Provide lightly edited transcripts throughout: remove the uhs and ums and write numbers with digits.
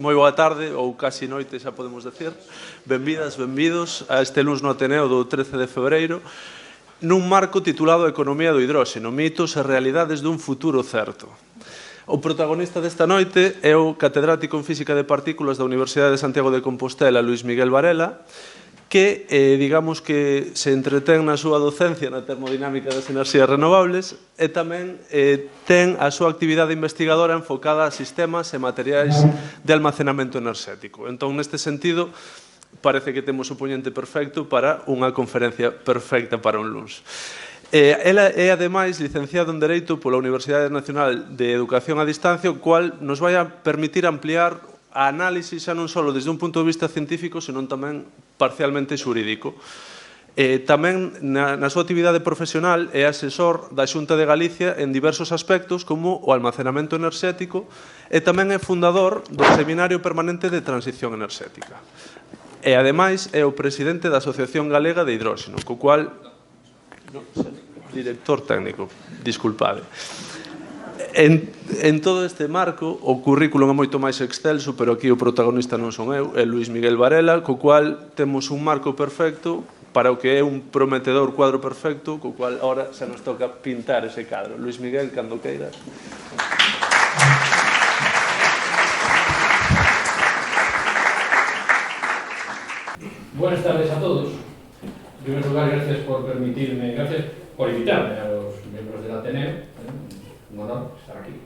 Moi boa tarde, ou casi noite xa podemos decir. Benvidas, benvidos a este luns no Ateneo do 13 de febreiro nun marco titulado Economía do hidróxeno, mitos e realidades dun futuro certo. O protagonista desta noite é o catedrático en Física de Partículas da Universidade de Santiago de Compostela, Luís Miguel Varela, que, digamos que se entretén na súa docencia na termodinámica das enerxías renovables e tamén ten a súa actividade investigadora enfocada a sistemas e materiais de almacenamento enerxético. Entón, neste sentido, parece que temos o poñente perfecto para unha conferencia perfecta para un luns. Ela é, ademais, licenciado en Dereito pola Universidade Nacional de Educación a Distancia, o cual nos vai a permitir ampliar a análise xa non só desde un punto de vista científico, senón tamén parcialmente xurídico. Tamén na súa actividade profesional é asesor da Xunta de Galicia en diversos aspectos como o almacenamento enerxético e tamén é fundador do Seminario Permanente de Transición Enerxética. E, ademais, é o presidente da Asociación Galega de Hidróxeno, co cual... Director técnico, disculpade. En todo este marco, o currículum é moito máis excelso, pero aquí o protagonista non son eu, é Luís Miguel Varela, co cual temos un marco perfecto para o que é un prometedor cuadro perfecto, co cual ahora xa nos toca pintar ese cadro. Luís Miguel, cando queiras. Buenas tardes a todos. En primer lugar, gracias por permitirme, gracias por invitarme a los miembros del Ateneo. Un honor estar aquí.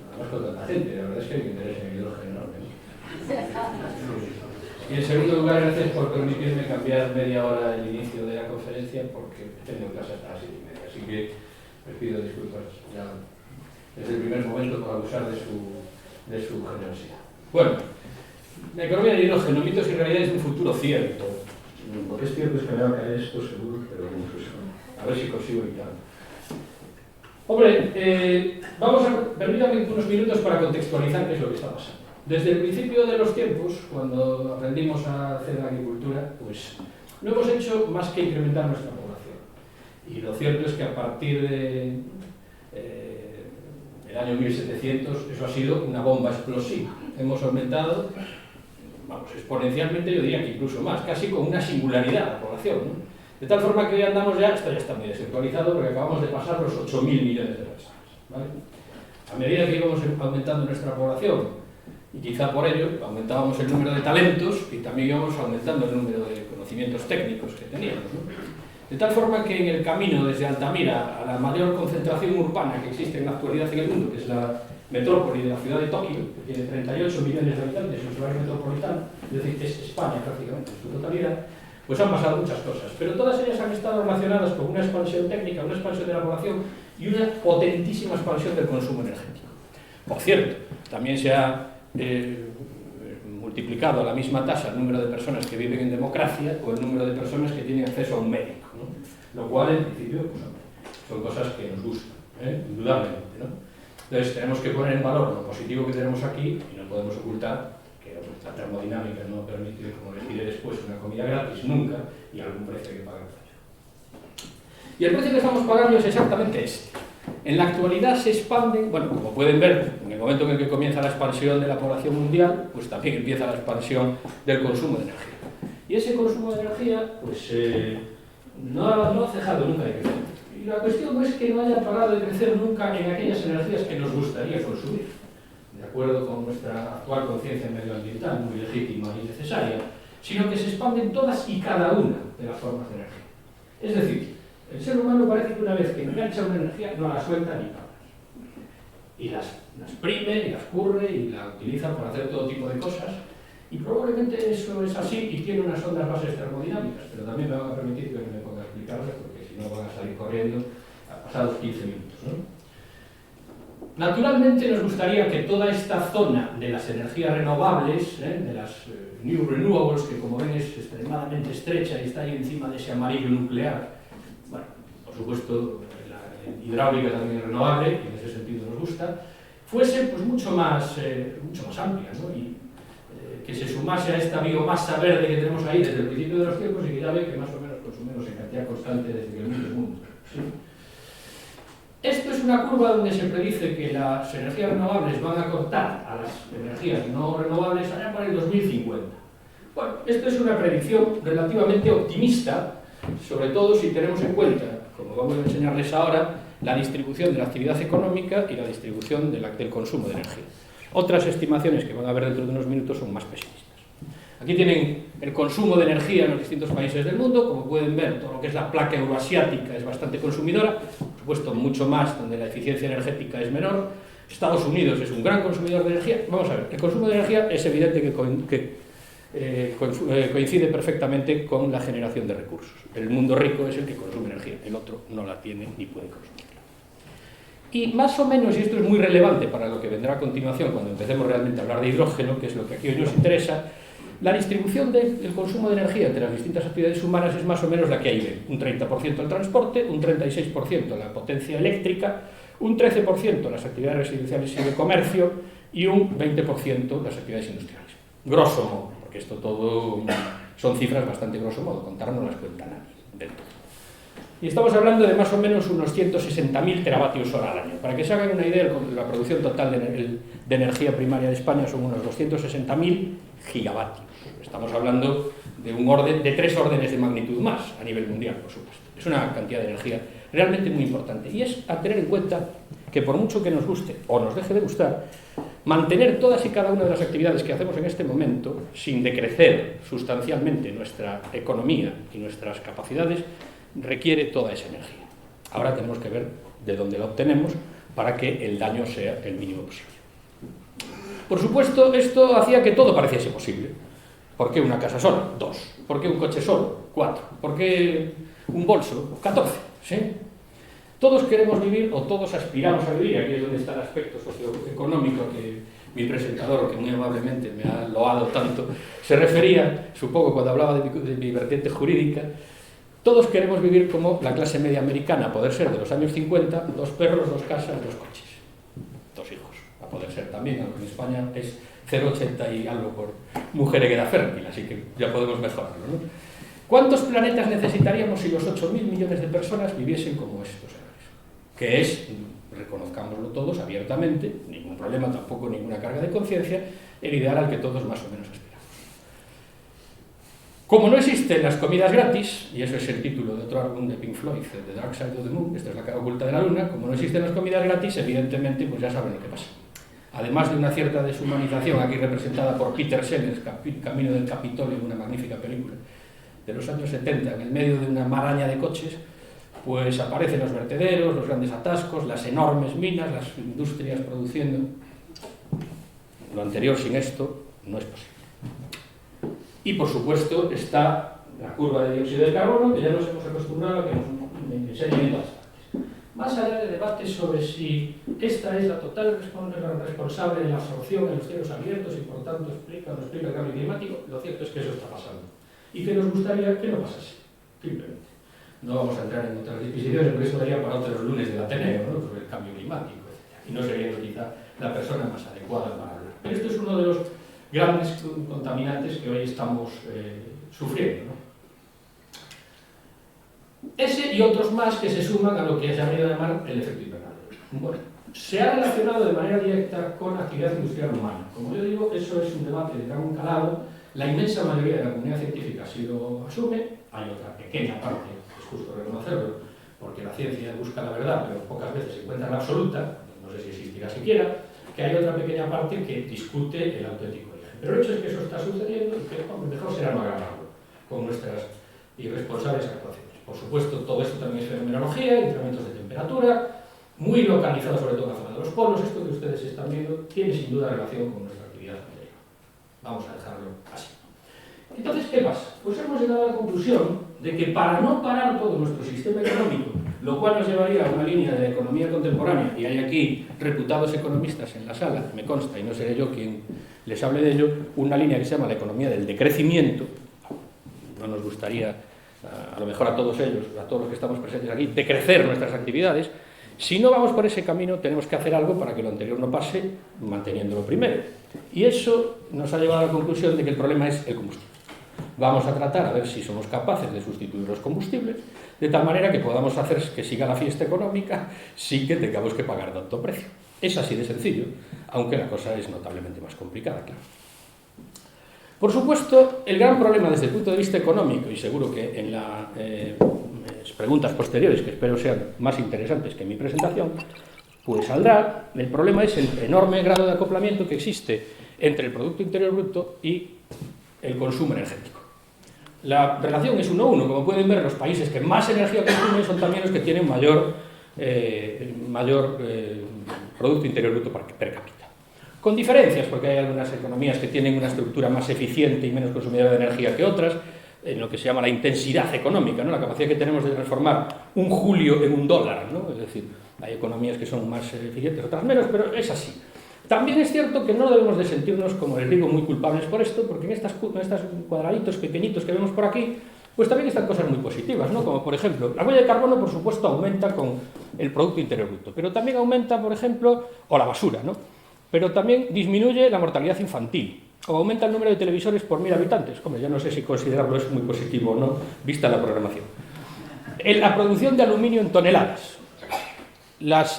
Además con tanta gente, la verdad es que hay que interés en el hidrógeno enorme. Y en segundo lugar, gracias por permitirme cambiar media hora el inicio de la conferencia porque tengo clase hasta las 7:30, así que les pido disculpas ya desde el primer momento por abusar de su generosidad. Bueno, la economía del hidrógeno, mitos y realidades de un futuro cierto. Lo que es cierto es que me va a caer esto seguro, pero bueno, pues, a ver si consigo evitarlo. Hombre, permítanme unos minutos para contextualizar qué es lo que está pasando. Desde el principio de los tiempos, cuando aprendimos a hacer la agricultura, pues no hemos hecho más que incrementar nuestra población. Y lo cierto es que a partir de el año 1700 eso ha sido una bomba explosiva. Hemos aumentado, vamos, exponencialmente, yo diría que incluso más, casi con una singularidad la población, ¿no? De tal forma que hoy andamos ya, esto ya está muy desactualizado porque acabamos de pasar los 8.000 millones de personas, ¿vale? A medida que íbamos aumentando nuestra población, y quizá por ello aumentábamos el número de talentos y también íbamos aumentando el número de conocimientos técnicos que teníamos, ¿no? De tal forma que en el camino desde Altamira a la mayor concentración urbana que existe en la actualidad en el mundo, que es la metrópoli de la ciudad de Tokio, que tiene 38 millones de habitantes en su área metropolitana, es decir, es España prácticamente en su totalidad, pues han pasado muchas cosas, pero todas ellas han estado relacionadas con una expansión técnica, una expansión de la población y una potentísima expansión del consumo energético. Por cierto, también se ha multiplicado a la misma tasa el número de personas que viven en democracia o el número de personas que tienen acceso a un médico, ¿no? Lo cual, en principio, pues, son cosas que nos gustan, indudablemente, ¿no? Entonces, tenemos que poner en valor lo positivo que tenemos aquí y no podemos ocultar que la termodinámica no permite, como les diré después, una comida gratis nunca y algún precio que pagar. Y el precio que estamos pagando es exactamente este. En la actualidad se expanden, bueno, como pueden ver, en el momento en el que comienza la expansión de la población mundial, pues también empieza la expansión del consumo de energía. Y ese consumo de energía, pues no ha cejado nunca de crecer. Y la cuestión no es que no haya parado de crecer nunca en aquellas energías que nos gustaría consumir, de acuerdo con nuestra actual conciencia medioambiental, muy legítima y necesaria, sino que se expanden todas y cada una de las formas de energía. Es decir, el ser humano parece que una vez que engancha una energía no la suelta ni para. Y las exprime, y las curre, y la utiliza para hacer todo tipo de cosas. Y probablemente eso es así y tiene unas ondas bases termodinámicas, pero también me van a permitir que me ponga a explicarles, porque si no van a salir corriendo a pasados 15 minutos, ¿no? Naturalmente nos gustaría que toda esta zona de las energías renovables, de las New Renewables, que como ven es extremadamente estrecha y está ahí encima de ese amarillo nuclear, bueno, por supuesto la hidráulica también es renovable, y en ese sentido nos gusta, fuese pues mucho más amplia, ¿no? Y que se sumase a esta biomasa verde que tenemos ahí desde el principio de los tiempos y que ya ve que más o menos consumimos en cantidad constante desde que el mundo es mundo, ¿sí? Esto es es una curva donde se predice que las energías renovables van a cortar a las energías no renovables allá para el 2050. Bueno, esto es una predicción relativamente optimista, sobre todo si tenemos en cuenta, como vamos a enseñarles ahora, la distribución de la actividad económica y la distribución del consumo de energía. Otras estimaciones que van a ver dentro de unos minutos son más pesimistas. Aquí tienen el consumo de energía en los distintos países del mundo. Como pueden ver, todo lo que es la placa euroasiática es bastante consumidora, por supuesto mucho más donde la eficiencia energética es menor. Estados Unidos es un gran consumidor de energía. Vamos a ver, el consumo de energía es evidente que coincide perfectamente con la generación de recursos. El mundo rico es el que consume energía, el otro no la tiene ni puede consumirla. Y más o menos, y esto es muy relevante para lo que vendrá a continuación cuando empecemos realmente a hablar de hidrógeno, que es lo que aquí hoy nos interesa, la distribución del consumo de energía entre las distintas actividades humanas es más o menos la que hay ven. Un 30% al transporte, un 36% a la potencia eléctrica, un 13% a las actividades residenciales y de comercio y un 20% a las actividades industriales. Grosso modo, porque esto todo son cifras bastante grosso modo, contar no las cuenta nadie del todo. Y estamos hablando de más o menos unos 160.000 teravatios hora al año. Para que se hagan una idea, la producción total de energía primaria de España son unos 260.000 gigavatios. Estamos hablando de 3 órdenes de magnitud más a nivel mundial, por supuesto. Es una cantidad de energía realmente muy importante. Y es a tener en cuenta que por mucho que nos guste o nos deje de gustar, mantener todas y cada una de las actividades que hacemos en este momento, sin decrecer sustancialmente nuestra economía y nuestras capacidades, requiere toda esa energía. Ahora tenemos que ver de dónde la obtenemos para que el daño sea el mínimo posible. Por supuesto, esto hacía que todo pareciese posible. ¿Por qué una casa sola? 2. ¿Por qué un coche solo? 4. ¿Por qué un bolso? 14. ¿Sí? Todos queremos vivir, o todos aspiramos a vivir, aquí es donde está el aspecto socioeconómico que mi presentador, que muy amablemente me ha loado tanto, se refería, supongo, cuando hablaba de mi vertiente jurídica. Todos queremos vivir como la clase media americana, a poder ser de los años 50, 2 perros, 2 casas, 2 coches, 2 hijos, a poder ser también, aunque en España es 0,80 y algo por mujer en edad fértil, así que ya podemos mejorarlo, ¿no? ¿Cuántos planetas necesitaríamos si los 8.000 millones de personas viviesen como estos seres? Que es, reconozcámoslo todos abiertamente, ningún problema, tampoco ninguna carga de conciencia, el ideal al que todos más o menos aspiramos. Como no existen las comidas gratis, y eso es el título de otro álbum de Pink Floyd, The Dark Side of the Moon, esta es la cara oculta de la luna, como no existen las comidas gratis, evidentemente, pues ya saben lo que pasa. Además de una cierta deshumanización, aquí representada por Peter Sellers, Camino del Capitolio, una magnífica película de los años 70, en el medio de una maraña de coches, pues aparecen los vertederos, los grandes atascos, las enormes minas, las industrias produciendo. Lo anterior sin esto no es posible. Y por supuesto está la curva de dióxido de carbono, que ya nos hemos acostumbrado a que nos enseñen en todas partes. Más allá de debates sobre si esta es la total responsable de la absorción en los cielos abiertos y por tanto explica o no explica el cambio climático, lo cierto es que eso está pasando. Y que nos gustaría que no pasase, simplemente. No vamos a entrar en otras disquisiciones, porque eso daría para otros lunes del Ateneo, ¿no? Sobre el cambio climático, etc. Y no sería quizá la persona más adecuada para hablar. Pero esto es uno de los grandes contaminantes que hoy estamos sufriendo, ¿no? Ese y otros más que se suman a lo que se ha venido a llamar el efecto invernadero. Bueno, se ha relacionado de manera directa con actividad industrial humana. Como yo digo, eso es un debate de gran calado. La inmensa mayoría de la comunidad científica así lo asume. Hay otra pequeña parte, es justo reconocerlo, porque la ciencia busca la verdad, pero pocas veces se encuentra la absoluta, no sé si existirá siquiera, que hay otra pequeña parte que discute el auténtico origen. Pero el hecho es que eso está sucediendo y que, hombre, mejor será no agravarlo con nuestras irresponsables actuaciones. Por supuesto, todo esto también es fenomenología, incrementos de temperatura, muy localizados sobre todo en la zona de los polos. Esto que ustedes están viendo tiene sin duda relación con nuestra actividad anterior. Vamos a dejarlo así. Entonces, ¿qué pasa? Pues hemos llegado a la conclusión de que para no parar todo nuestro sistema económico, lo cual nos llevaría a una línea de la economía contemporánea, y hay aquí reputados economistas en la sala, me consta, y no seré yo quien les hable de ello, una línea que se llama la economía del decrecimiento. No nos gustaría, a lo mejor a todos ellos, a todos los que estamos presentes aquí, decrecer nuestras actividades. Si no vamos por ese camino, tenemos que hacer algo para que lo anterior no pase, manteniendo lo primero. Y eso nos ha llevado a la conclusión de que el problema es el combustible. vamos a tratar a ver si somos capaces de sustituir los combustibles, de tal manera que podamos hacer que siga la fiesta económica sin que tengamos que pagar tanto precio. Es así de sencillo, aunque la cosa es notablemente más complicada, claro. Por supuesto, el gran problema desde el punto de vista económico, y seguro que en las preguntas posteriores, que espero sean más interesantes que mi presentación, pues saldrá, el problema es el enorme grado de acoplamiento que existe entre el Producto Interior Bruto y el consumo energético. La relación es 1:1, como pueden ver, los países que más energía consumen son también los que tienen mayor Producto Interior Bruto per cápita. Con diferencias, porque hay algunas economías que tienen una estructura más eficiente y menos consumidora de energía que otras, en lo que se llama la intensidad económica, ¿no? La capacidad que tenemos de transformar un julio en un dólar, ¿no? Es decir, hay economías que son más eficientes, otras menos, pero es así. También es cierto que no debemos de sentirnos, como les digo, muy culpables por esto, porque en estos cuadraditos pequeñitos que vemos por aquí, pues también están cosas muy positivas, ¿no? Como por ejemplo, la huella de carbono, por supuesto, aumenta con el Producto Interior Bruto, pero también aumenta, por ejemplo, o la basura, ¿no? Pero también disminuye la mortalidad infantil, o aumenta el número de televisores por 1000 habitantes. Hombre, ya no sé si considerarlo es muy positivo o no, vista la programación. La producción de aluminio en toneladas,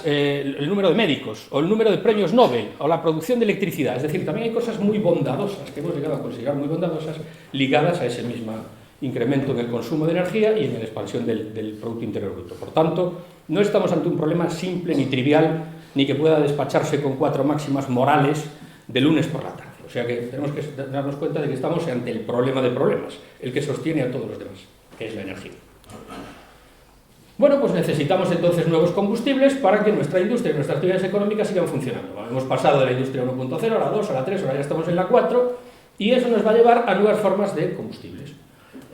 el número de médicos, o el número de premios Nobel, o la producción de electricidad. Es decir, también hay cosas muy bondadosas, que hemos llegado a considerar muy bondadosas, ligadas a ese mismo incremento en el consumo de energía y en la expansión del Producto Interior Bruto. Por tanto, no estamos ante un problema simple ni trivial, ni que pueda despacharse con 4 máximas morales de lunes por la tarde. O sea que tenemos que darnos cuenta de que estamos ante el problema de problemas, el que sostiene a todos los demás, que es la energía. Bueno, pues necesitamos entonces nuevos combustibles para que nuestra industria y nuestras actividades económicas sigan funcionando. Hemos pasado de la industria 1.0 a la 2, a la 3, ahora ya estamos en la 4, y eso nos va a llevar a nuevas formas de combustibles.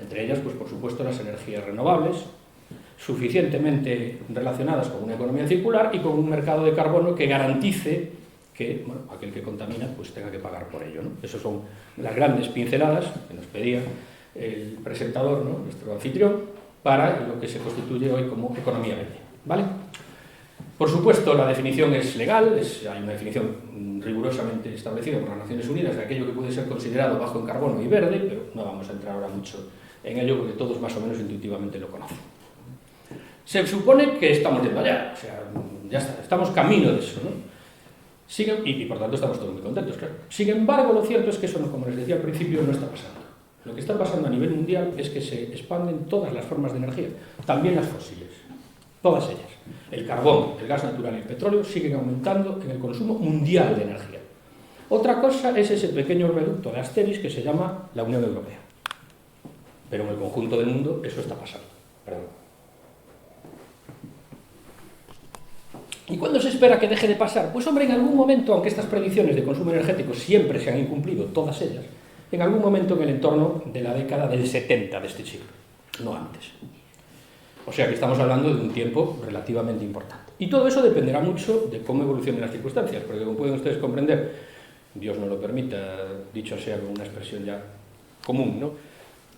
Entre ellas, pues por supuesto, las energías renovables, suficientemente relacionadas con una economía circular y con un mercado de carbono que garantice que, bueno, aquel que contamina pues tenga que pagar por ello, ¿no? Esas son las grandes pinceladas que nos pedía el presentador, ¿no? Nuestro anfitrión, para lo que se constituye hoy como economía verde, ¿vale? Por supuesto, la definición es legal, hay una definición rigurosamente establecida por las Naciones Unidas de aquello que puede ser considerado bajo en carbono y verde, pero no vamos a entrar ahora mucho en ello porque todos más o menos intuitivamente lo conocen. Se supone que estamos yendo allá, o sea, ya está, estamos camino de eso, ¿no? Y por tanto estamos todos muy contentos, claro. Sin embargo, lo cierto es que eso, como les decía al principio, no está pasando. Lo que está pasando a nivel mundial es que se expanden todas las formas de energía, también las fósiles, todas ellas. El carbón, el gas natural y el petróleo siguen aumentando en el consumo mundial de energía. Otra cosa es ese pequeño reducto de Asteris que se llama la Unión Europea. Pero en el conjunto del mundo eso está pasando. Perdón. ¿Y cuándo se espera que deje de pasar? Pues hombre, en algún momento, aunque estas predicciones de consumo energético siempre se han incumplido, todas ellas, en algún momento en el entorno de la década del 70 de este siglo, no antes. O sea que estamos hablando de un tiempo relativamente importante. Y todo eso dependerá mucho de cómo evolucionen las circunstancias, porque como pueden ustedes comprender, Dios no lo permita, dicho sea con una expresión ya común, ¿no?,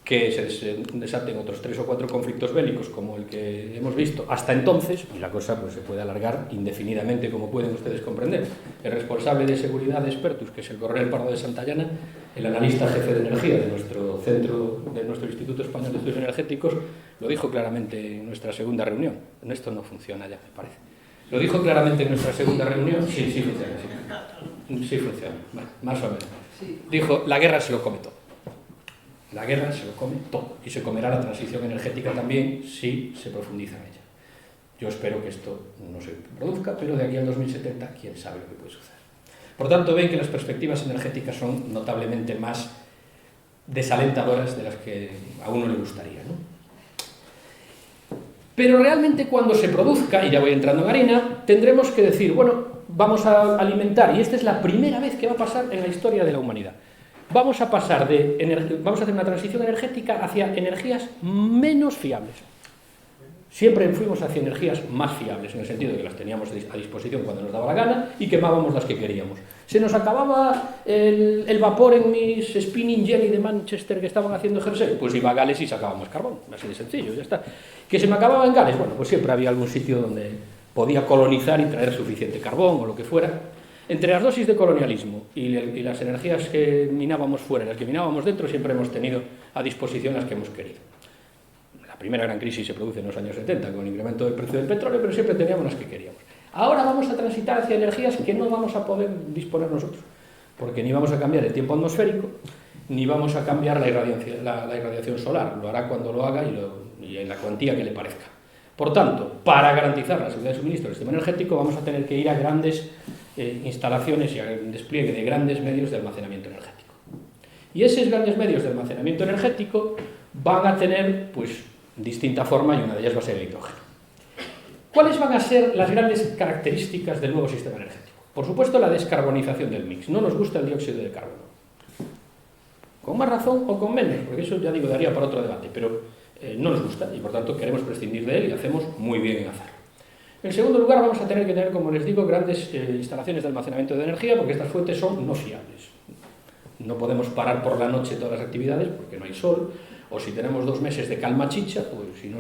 que se desaten otros 3 o 4 conflictos bélicos como el que hemos visto hasta entonces, y la cosa pues se puede alargar indefinidamente, como pueden ustedes comprender. El responsable de seguridad de Expertus, que es el coronel Pardo de Santayana, el analista jefe de energía de nuestro centro, de nuestro Instituto Español de Estudios Energéticos, lo dijo claramente en nuestra segunda reunión. Esto no funciona ya, me parece. Lo dijo claramente en nuestra segunda reunión. Sí funciona, sí. Sí funciona, bueno, más o menos. Dijo, la guerra se lo come todo. La guerra se lo come todo y se comerá la transición energética también si se profundiza en ella. Yo espero que esto no se produzca, pero de aquí al 2070 quién sabe lo que puede suceder. Por tanto, ven que las perspectivas energéticas son notablemente más desalentadoras de las que a uno le gustaría, ¿no? Pero realmente cuando se produzca, y ya voy entrando en harina, tendremos que decir, bueno, vamos a alimentar, y esta es la primera vez que va a pasar en la historia de la humanidad. Vamos a pasar vamos a hacer una transición energética hacia energías menos fiables. Siempre fuimos hacia energías más fiables, en el sentido de que las teníamos a disposición cuando nos daba la gana y quemábamos las que queríamos. Se nos acababa el vapor en mis spinning jenny de Manchester que estaban haciendo jersey, pues iba a Gales y sacábamos carbón, así de sencillo, ya está. Que se me acababa en Gales, bueno, pues siempre había algún sitio donde podía colonizar y traer suficiente carbón o lo que fuera. Entre las dosis de colonialismo y las energías que minábamos fuera y las que minábamos dentro, siempre hemos tenido a disposición las que hemos querido. La primera gran crisis se produce en los años 70 con el incremento del precio del petróleo, pero siempre teníamos las que queríamos. Ahora vamos a transitar hacia energías que no vamos a poder disponer nosotros, porque ni vamos a cambiar el tiempo atmosférico, ni vamos a cambiar la irradiación solar. Lo hará cuando lo haga y en la cuantía que le parezca. Por tanto, para garantizar la seguridad de suministro del sistema energético, vamos a tener que ir a grandes instalaciones y al despliegue de grandes medios de almacenamiento energético. Y esos grandes medios de almacenamiento energético van a tener, pues, distinta forma, y una de ellas va a ser el hidrógeno. ¿Cuáles van a ser las grandes características del nuevo sistema energético? Por supuesto, la descarbonización del mix. No nos gusta el dióxido de carbono. Con más razón o con menos, porque eso, ya digo, daría para otro debate, pero no nos gusta y, por tanto, queremos prescindir de él y hacemos muy bien en hacerlo. En segundo lugar, vamos a tener que tener, como les digo, grandes instalaciones de almacenamiento de energía, porque estas fuentes son no fiables. No podemos parar por la noche todas las actividades porque no hay sol, o si tenemos 2 meses de calma chicha, pues si no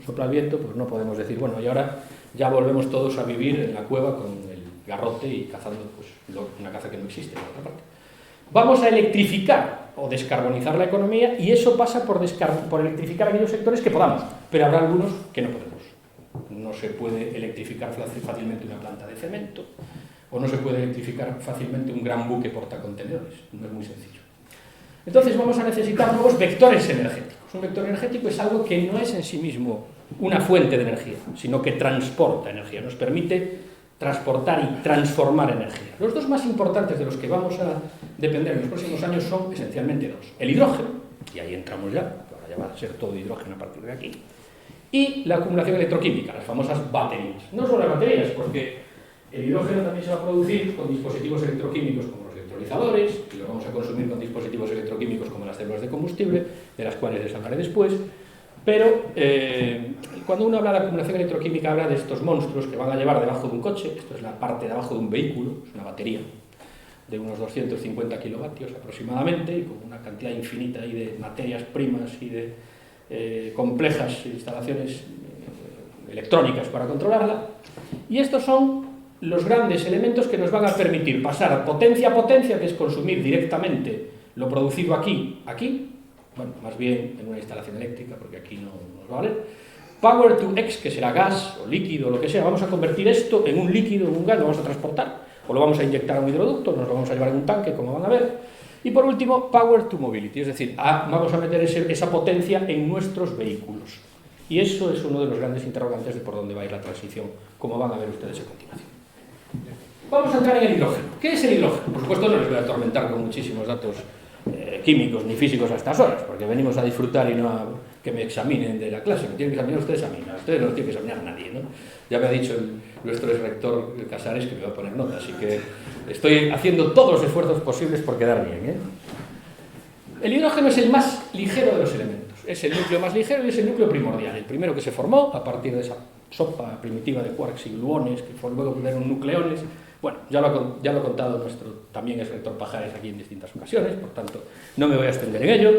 sopla el viento, pues no podemos decir, bueno, y ahora ya volvemos todos a vivir en la cueva con el garrote y cazando pues, una caza que no existe, por otra parte. Vamos a electrificar o descarbonizar la economía, y eso pasa por electrificar aquellos sectores que podamos, pero habrá algunos que no podemos. No se puede electrificar fácilmente una planta de cemento, o no se puede electrificar fácilmente un gran buque portacontenedores. No es muy sencillo. Entonces vamos a necesitar nuevos vectores energéticos. Un vector energético es algo que no es en sí mismo una fuente de energía, sino que transporta energía, nos permite transportar y transformar energía. Los dos más importantes de los que vamos a depender en los próximos años son esencialmente dos. El hidrógeno, y ahí entramos ya, ahora ya va a ser todo hidrógeno a partir de aquí, y la acumulación electroquímica, las famosas baterías. No solo las baterías, porque el hidrógeno también se va a producir con dispositivos electroquímicos como los electrolizadores, y lo vamos a consumir con dispositivos electroquímicos como las células de combustible, de las cuales les hablaré después. Pero cuando uno habla de acumulación electroquímica, habla de estos monstruos que van a llevar debajo de un coche. Esto es la parte de abajo de un vehículo, es una batería de unos 250 kilovatios aproximadamente, y con una cantidad infinita ahí de materias primas y de complejas instalaciones electrónicas para controlarla. Y estos son los grandes elementos que nos van a permitir pasar potencia a potencia, que es consumir directamente lo producido aquí, bueno, más bien en una instalación eléctrica, porque aquí no nos va a valer. Power to X, que será gas o líquido, lo que sea. Vamos a convertir esto en un líquido, en un gas, lo vamos a transportar, o lo vamos a inyectar a un hidroducto, nos lo vamos a llevar en un tanque, como van a ver. Y por último, Power to Mobility, es decir, vamos a meter esa potencia en nuestros vehículos. Y eso es uno de los grandes interrogantes de por dónde va a ir la transición, como van a ver ustedes a continuación. Vamos a entrar en el hidrógeno. ¿Qué es el hidrógeno? Por supuesto, no les voy a atormentar con muchísimos datos químicos ni físicos a estas horas, porque venimos a disfrutar y no a que me examinen de la clase. Me tienen que examinar ustedes a mí, a ustedes no los tiene que examinar nadie, ¿no? Ya me ha dicho nuestro exrector Casares que me va a poner nota, así que estoy haciendo todos los esfuerzos posibles por quedar bien, ¿eh? El hidrógeno es el más ligero de los elementos, es el núcleo más ligero y es el núcleo primordial, el primero que se formó a partir de esa sopa primitiva de quarks y gluones, que luego fueron nucleones. Bueno, ya lo ha contado nuestro también exrector Pajares aquí en distintas ocasiones, por tanto no me voy a extender en ello.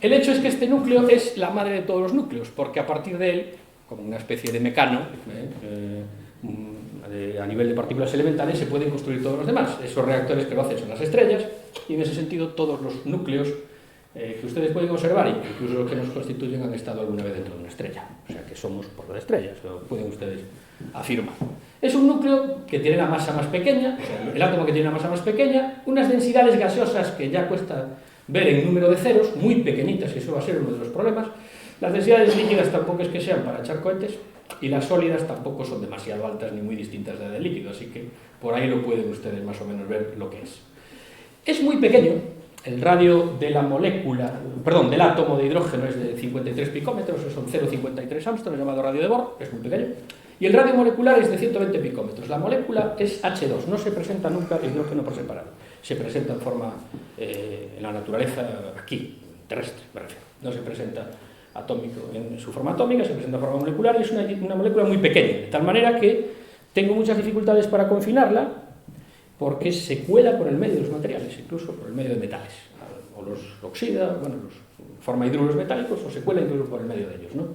El hecho es que este núcleo es la madre de todos los núcleos, porque a partir de él, como una especie de mecano, a nivel de partículas elementales, se pueden construir todos los demás. Esos reactores que lo hacen son las estrellas, y en ese sentido todos los núcleos que ustedes pueden observar, incluso los que nos constituyen, han estado alguna vez dentro de una estrella. O sea que somos polvo de estrellas, lo pueden ustedes afirmar. Es un núcleo que tiene la masa más pequeña, o sea, el átomo que tiene la masa más pequeña, unas densidades gaseosas que ya cuesta ver en número de ceros, muy pequeñitas, y eso va a ser uno de los problemas. Las densidades líquidas tampoco es que sean para echar cohetes, y las sólidas tampoco son demasiado altas ni muy distintas de las del líquido, así que por ahí lo pueden ustedes más o menos ver lo que es. Es muy pequeño. El radio de la molécula, perdón, del átomo de hidrógeno es de 53 picómetros, son 0,53 Armstrong, llamado radio de Bohr, es muy pequeño. Y el radio molecular es de 120 picómetros. La molécula es H2, no se presenta nunca el hidrógeno por separado. Se presenta en forma, en la naturaleza, aquí, terrestre, me refiero. No se presenta atómico en su forma atómica, se presenta en forma molecular y es una molécula muy pequeña, de tal manera que tengo muchas dificultades para confinarla, porque se cuela por el medio de los materiales, incluso por el medio de metales. O los oxida, bueno, forma hidruros metálicos, o se cuela incluso por el medio de ellos, ¿no?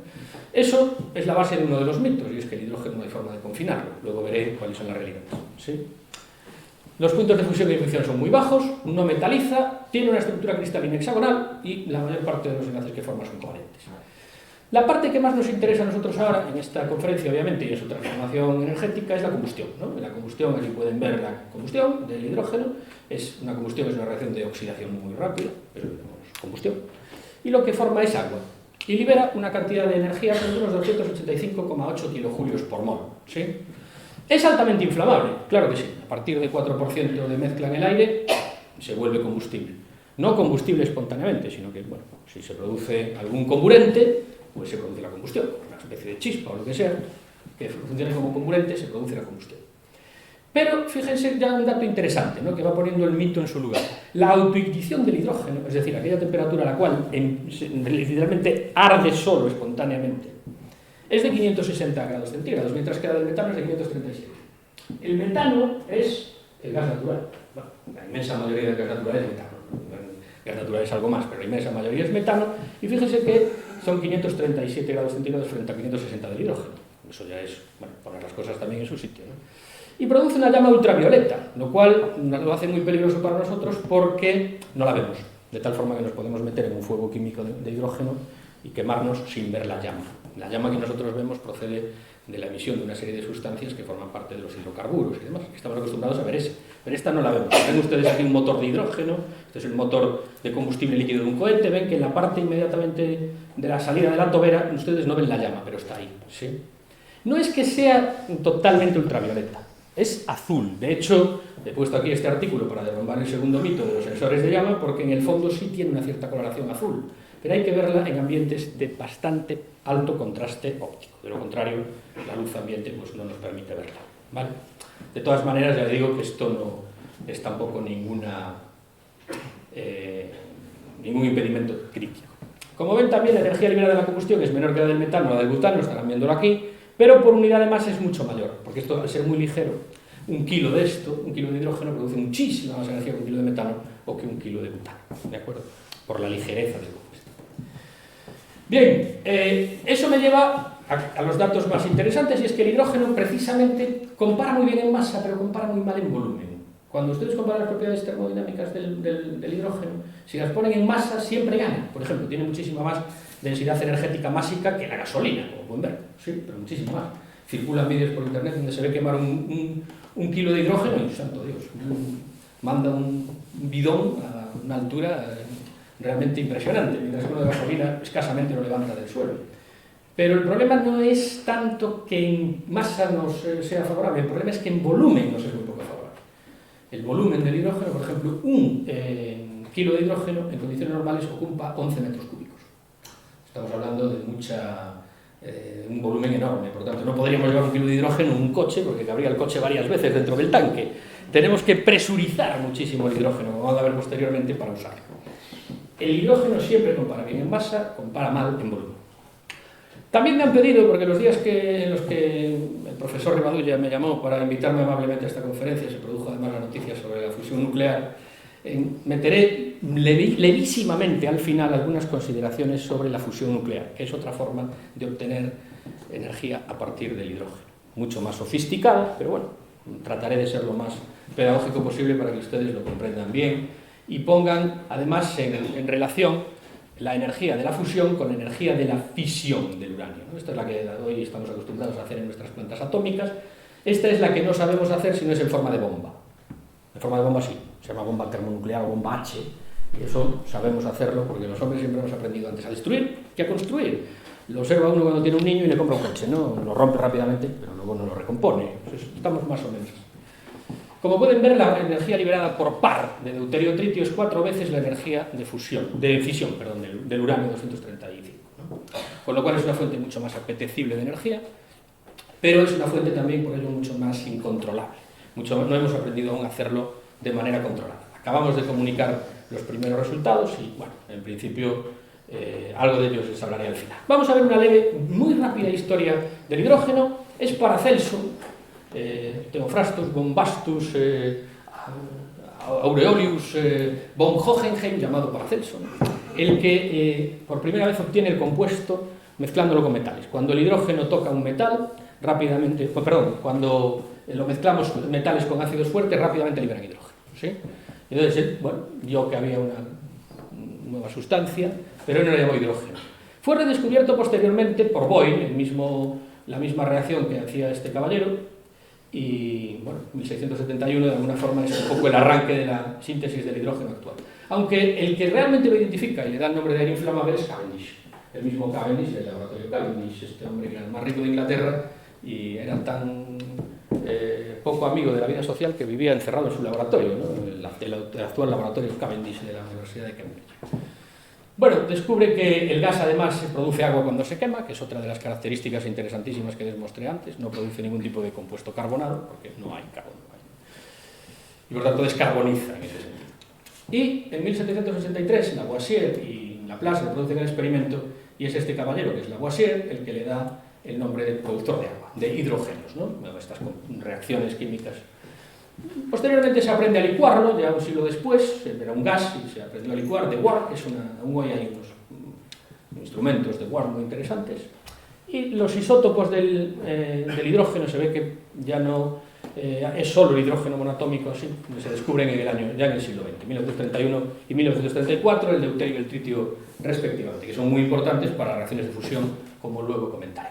Eso es la base de uno de los mitos, y es que el hidrógeno no hay forma de confinarlo. Luego veré cuáles son las realidades, ¿sí? Los puntos de fusión y ignición son muy bajos, no metaliza, tiene una estructura cristalina hexagonal y la mayor parte de los enlaces que forma son covalentes. La parte que más nos interesa a nosotros ahora, en esta conferencia obviamente, y es su transformación energética, es la combustión, ¿no? En la combustión, aquí pueden ver la combustión del hidrógeno, es una reacción de oxidación muy rápida, pero llamamos combustión, y lo que forma es agua, y libera una cantidad de energía de unos 285,8 kilojulios por mol, ¿sí? ¿Es altamente inflamable? Claro que sí. A partir de 4% de mezcla en el aire se vuelve combustible. No combustible espontáneamente, sino que, bueno, si se produce algún comburente, pues se produce la combustión, una especie de chispa o lo que sea, que funcione como comburente, se produce la combustión. Pero fíjense ya un dato interesante, ¿no?, que va poniendo el mito en su lugar. La autoignición del hidrógeno, es decir, aquella temperatura a la cual literalmente arde solo espontáneamente, es de 560 grados centígrados, mientras que la del metano es de 537. El metano es el gas natural. Bueno, la inmensa mayoría del gas natural es metano. El gas natural es algo más, pero la inmensa mayoría es metano. Y fíjense que son 537 grados centígrados frente a 560 del hidrógeno. Eso ya es, bueno, poner las cosas también en su sitio, ¿no? Y produce una llama ultravioleta, lo cual lo hace muy peligroso para nosotros porque no la vemos. De tal forma que nos podemos meter en un fuego químico de hidrógeno y quemarnos sin ver la llama. La llama que nosotros vemos procede de la emisión de una serie de sustancias que forman parte de los hidrocarburos y demás. Estamos acostumbrados a ver ese, pero esta no la vemos. Ven ustedes aquí un motor de hidrógeno, este es el motor de combustible líquido de un cohete, ven que en la parte inmediatamente de la salida de la tobera ustedes no ven la llama, pero está ahí, ¿sí? No es que sea totalmente ultravioleta, es azul. De hecho, he puesto aquí este artículo para derrumbar el segundo mito de los sensores de llama, porque en el fondo sí tiene una cierta coloración azul, pero hay que verla en ambientes de bastante alto contraste óptico. De lo contrario, la luz ambiente pues, no nos permite verla, ¿vale? De todas maneras, ya digo que esto no es tampoco ningún impedimento crítico. Como ven, también la energía liberada de la combustión es menor que la del metano o la del butano, estarán viéndolo aquí, pero por unidad de masa es mucho mayor, porque esto, al ser muy ligero, un kilo de esto, un kilo de hidrógeno, produce muchísima más energía que un kilo de metano o que un kilo de butano, ¿de acuerdo? Por la ligereza del combustible. Bien, eso me lleva a los datos más interesantes, y es que el hidrógeno precisamente compara muy bien en masa, pero compara muy mal en volumen. Cuando ustedes comparan las propiedades termodinámicas del hidrógeno, si las ponen en masa, siempre gana. Por ejemplo, tiene muchísima más densidad energética másica que la gasolina, como pueden ver, sí, pero muchísimo más. Circulan vídeos por internet donde se ve quemar un kilo de hidrógeno y, santo Dios, manda un bidón a una altura realmente impresionante, mientras que uno de gasolina escasamente lo levanta del suelo. Pero el problema no es tanto que en masa nos sea favorable, el problema es que en volumen nos es muy poco favorable. El volumen del hidrógeno, por ejemplo, un kilo de hidrógeno en condiciones normales ocupa 11 metros cúbicos. Estamos hablando de un volumen enorme, por tanto no podríamos llevar un kilo de hidrógeno en un coche porque cabría el coche varias veces dentro del tanque. Tenemos que presurizar muchísimo el hidrógeno, como vamos a ver posteriormente, para usarlo. El hidrógeno siempre compara bien en masa, compara mal en volumen. También me han pedido, porque los días en los que el profesor Rivadulla me llamó para invitarme amablemente a esta conferencia, se produjo además la noticia sobre la fusión nuclear, meteré levísimamente al final algunas consideraciones sobre la fusión nuclear, que es otra forma de obtener energía a partir del hidrógeno. Mucho más sofisticada, pero bueno, trataré de ser lo más pedagógico posible para que ustedes lo comprendan bien y pongan además en relación la energía de la fusión con la energía de la fisión del uranio, ¿no? Esta es la que hoy estamos acostumbrados a hacer en nuestras plantas atómicas. Esta es la que no sabemos hacer si no es en forma de bomba. En forma de bomba sí, se llama bomba termonuclear o bomba H, y eso sabemos hacerlo porque los hombres siempre hemos aprendido antes a destruir que a construir. Lo observa uno cuando tiene un niño y le compra un coche, ¿no? Lo rompe rápidamente, pero luego no lo recompone. Entonces, estamos más o menos. Como pueden ver, la energía liberada por par de deuterio-tritio es 4 veces la energía de fisión del uranio 235, ¿no? Con lo cual es una fuente mucho más apetecible de energía, pero es una fuente también, por ello, mucho más incontrolable. No hemos aprendido aún a hacerlo de manera controlada. Acabamos de comunicar los primeros resultados y, bueno, en principio, algo de ellos les hablaré al final. Vamos a ver una leve, muy rápida historia del hidrógeno. Es Paracelso, Theophrastus, Bombastus, Aureolius, von Hohenheim, llamado Paracelso, ¿no? El que por primera vez obtiene el compuesto mezclándolo con metales. Cuando el hidrógeno toca un metal, rápidamente, cuando lo mezclamos metales con ácidos fuertes, rápidamente liberan hidrógeno, ¿sí? Entonces, bueno, vio que había una nueva sustancia, pero no le llamó hidrógeno. Fue redescubierto posteriormente por Boyle, la misma reacción que hacía este caballero, y bueno, 1671 de alguna forma es un poco el arranque de la síntesis del hidrógeno actual. Aunque el que realmente lo identifica y le da el nombre de aire inflamable es Cavendish, el mismo Cavendish del laboratorio Cavendish, este hombre que era el más rico de Inglaterra y era tan poco amigo de la vida social que vivía encerrado en su laboratorio, ¿no? el actual laboratorio Cavendish de la Universidad de Cambridge. Bueno, descubre que el gas además produce agua cuando se quema, que es otra de las características interesantísimas que les mostré antes. No produce ningún tipo de compuesto carbonado, porque no hay carbono. Y por tanto descarboniza en ese sentido. Y en 1763 Lavoisier y Laplace le producen el experimento, y es este caballero, que es Lavoisier, el que le da el nombre de productor de agua, de hidrógenos, ¿no? Estas reacciones químicas. Posteriormente se aprende a licuarlo, ya un siglo después, era un gas y se aprendió a licuar, de Ward, que es hoy hay unos instrumentos de Ward muy interesantes. Y los isótopos del hidrógeno se ve que ya no es solo el hidrógeno monoatómico, así, se descubren ya en el siglo XX, 1931 y 1934, el deuterio y el tritio respectivamente, que son muy importantes para reacciones de fusión, como luego comentaré.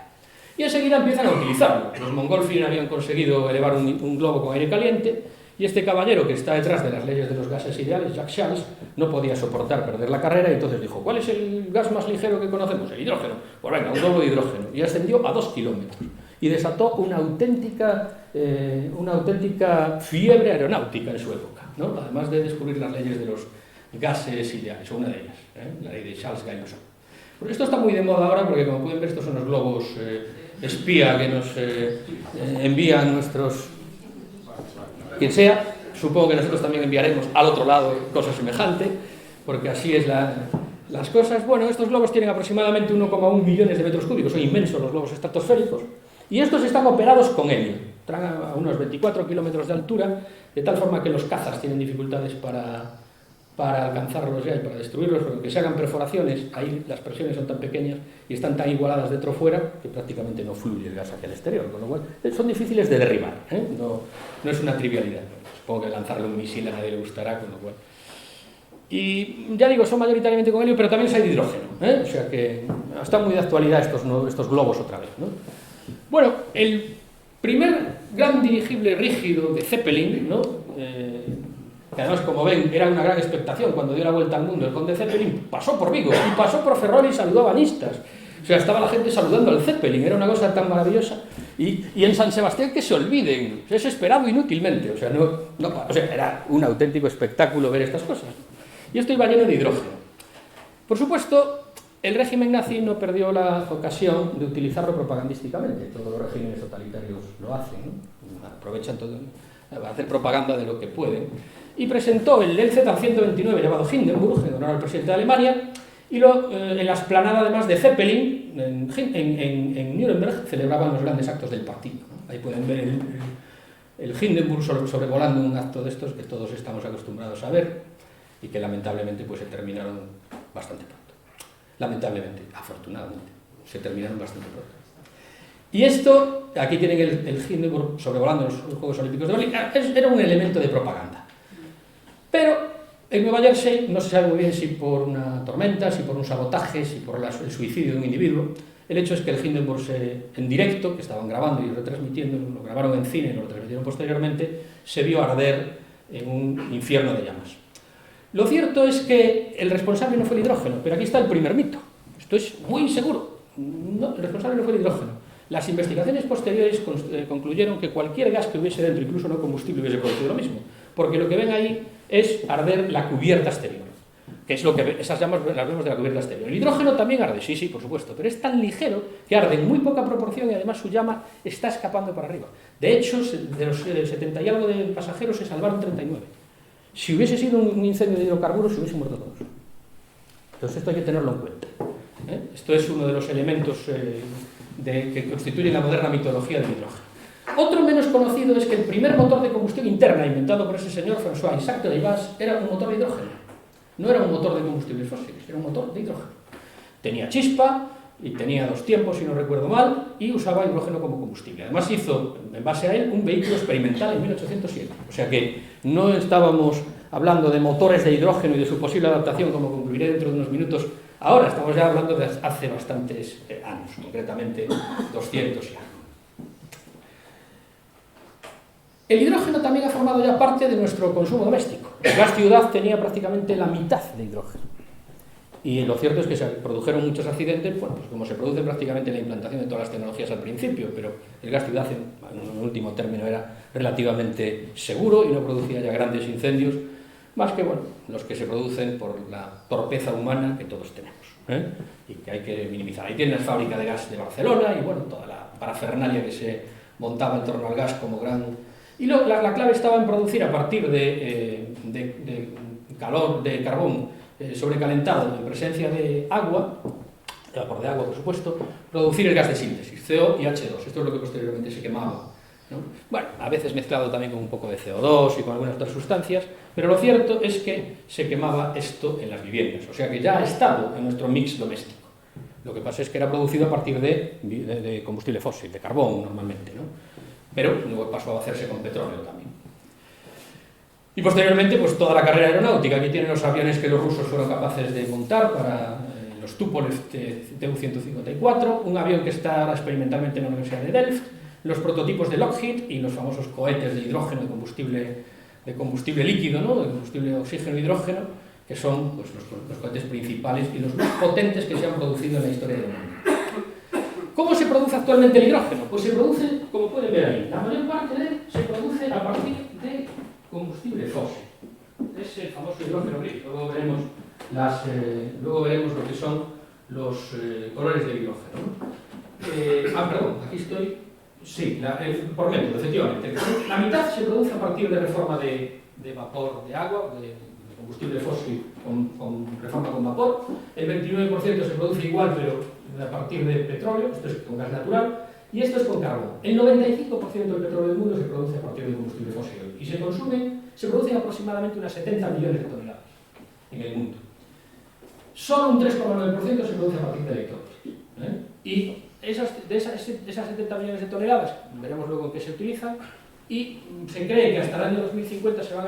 Y enseguida empiezan a utilizarlo. Los Montgolfier habían conseguido elevar un globo con aire caliente, y este caballero que está detrás de las leyes de los gases ideales, Jacques Charles, no podía soportar perder la carrera y entonces dijo: ¿cuál es el gas más ligero que conocemos? El hidrógeno. Pues venga, un globo de hidrógeno. Y ascendió a 2 kilómetros. Y desató una auténtica fiebre aeronáutica en su época, ¿no? Además de descubrir las leyes de los gases ideales, o una de ellas, la ley de Charles Gay-Lussac. Pues esto está muy de moda ahora porque, como pueden ver, estos son los globos espía que nos envían nuestros... quien sea. Supongo que nosotros también enviaremos al otro lado cosa semejante, porque así es las cosas. Bueno, estos globos tienen aproximadamente 1,1 millones de metros cúbicos, son inmensos los globos estratosféricos, y estos están operados con helio. Traen a unos 24 kilómetros de altura, de tal forma que los cazas tienen dificultades para alcanzarlos ya y para destruirlos, porque aunque se hagan perforaciones, ahí las presiones son tan pequeñas y están tan igualadas dentro fuera que prácticamente no fluye el gas hacia el exterior, con lo cual son difíciles de derribar, no es una trivialidad. Supongo que lanzarle un misil a nadie le gustará, con lo cual... Y ya digo, son mayoritariamente con helio, pero también hay de hidrógeno, o sea que están muy de actualidad estos globos otra vez, ¿no? Bueno, el primer gran dirigible rígido de Zeppelin, ¿no? Que además, como ven, era una gran expectación cuando dio la vuelta al mundo. El conde Zeppelin pasó por Vigo y pasó por Ferrol y saludó a bañistas. O sea, estaba la gente saludando al Zeppelin, era una cosa tan maravillosa. Y en San Sebastián que se olviden, es esperado inútilmente. O sea, era un auténtico espectáculo ver estas cosas. Y esto iba lleno de hidrógeno. Por supuesto, el régimen nazi no perdió la ocasión de utilizarlo propagandísticamente. Todos los regímenes totalitarios lo hacen, ¿no? Aprovechan todo para hacer propaganda de lo que pueden. Y presentó el LZ-129 llamado Hindenburg, en honor al presidente de Alemania, y en la explanada además de Zeppelin, en Nuremberg, celebraban los grandes actos del partido, ¿no? Ahí pueden ver el Hindenburg sobrevolando un acto de estos que todos estamos acostumbrados a ver y que lamentablemente pues, se terminaron bastante pronto. Lamentablemente, afortunadamente, se terminaron bastante pronto. Y esto, aquí tienen el Hindenburg sobrevolando los Juegos Olímpicos de Berlín, era un elemento de propaganda. Pero en Nueva Jersey, no se sabe muy bien si por una tormenta, si por un sabotaje, si por el suicidio de un individuo. El hecho es que el Hindenburg en directo, que estaban grabando y retransmitiendo, lo grabaron en cine y lo retransmitieron posteriormente, se vio arder en un infierno de llamas. Lo cierto es que el responsable no fue el hidrógeno, pero aquí está el primer mito. Esto es muy inseguro. No, el responsable no fue el hidrógeno. Las investigaciones posteriores concluyeron que cualquier gas que hubiese dentro, incluso no combustible, hubiese producido lo mismo. Porque lo que ven ahí es arder la cubierta exterior, que es lo que esas llamas las vemos de la cubierta exterior. El hidrógeno también arde, sí, por supuesto, pero es tan ligero que arde en muy poca proporción y además su llama está escapando para arriba. De hecho, de los 70 y algo de pasajeros se salvaron 39. Si hubiese sido un incendio de hidrocarburos, se hubiesen muerto todos. Entonces esto hay que tenerlo en cuenta. Esto es uno de los elementos que constituyen la moderna mitología del hidrógeno. Otro menos conocido es que el primer motor de combustión interna inventado por ese señor François-Isaac de Deibas era un motor de hidrógeno. No era un motor de combustibles fósiles, era un motor de hidrógeno. Tenía chispa, y tenía dos tiempos, si no recuerdo mal, y usaba hidrógeno como combustible. Además hizo, en base a él, un vehículo experimental en 1807. O sea que no estábamos hablando de motores de hidrógeno y de su posible adaptación, como concluiré dentro de unos minutos. Ahora estamos ya hablando de hace bastantes años, concretamente 200 y algo. El hidrógeno también ha formado ya parte de nuestro consumo doméstico. El gas ciudad tenía prácticamente la mitad de hidrógeno. Y lo cierto es que se produjeron muchos accidentes, bueno, pues como se produce prácticamente la implantación de todas las tecnologías al principio, pero el gas ciudad, en último término, era relativamente seguro y no producía ya grandes incendios, más que, bueno, los que se producen por la torpeza humana que todos tenemos, y que hay que minimizar. Ahí tienen la fábrica de gas de Barcelona y, bueno, toda la parafernalia que se montaba en torno al gas como gran... Y la clave estaba en producir a partir de calor, de carbón sobrecalentado en presencia de agua, de vapor de agua por supuesto, producir el gas de síntesis, CO y H2. Esto es lo que posteriormente se quemaba, ¿no? Bueno, a veces mezclado también con un poco de CO2 y con algunas otras sustancias, pero lo cierto es que se quemaba esto en las viviendas, o sea que ya ha estado en nuestro mix doméstico. Lo que pasa es que era producido a partir de combustible fósil, de carbón normalmente, ¿no? Pero luego pasó a hacerse con petróleo también. Y posteriormente, pues toda la carrera aeronáutica. Aquí tienen los aviones que los rusos fueron capaces de montar para los Tupolev Tu-154, un avión que está experimentalmente en la Universidad de Delft, los prototipos de Lockheed y los famosos cohetes de hidrógeno de combustible líquido, ¿no? De combustible oxígeno-hidrógeno, que son pues, los cohetes principales y los más potentes que se han producido en la historia del mundo. ¿Cómo se produce actualmente el hidrógeno? Pues se produce, como pueden ver ahí, la mayor parte de él se produce a partir de combustible fósil. Es el famoso hidrógeno gris. Luego veremos lo que son los colores del hidrógeno, ¿no? Perdón, aquí estoy. Sí, por método, efectivamente. La mitad se produce a partir de reforma de vapor de agua, de combustible fósil con reforma con vapor. El 29% se produce igual, pero a partir de petróleo. Esto es con gas natural. Y esto es con carbón. El 95% del petróleo del mundo se produce a partir de combustible fósil y se producen aproximadamente unas 70 millones de toneladas en el mundo. Solo un 3,9% se produce a partir de electrólisis. Y de esas 70 millones de toneladas, veremos luego en qué se utilizan, y se cree que hasta el año 2050 se van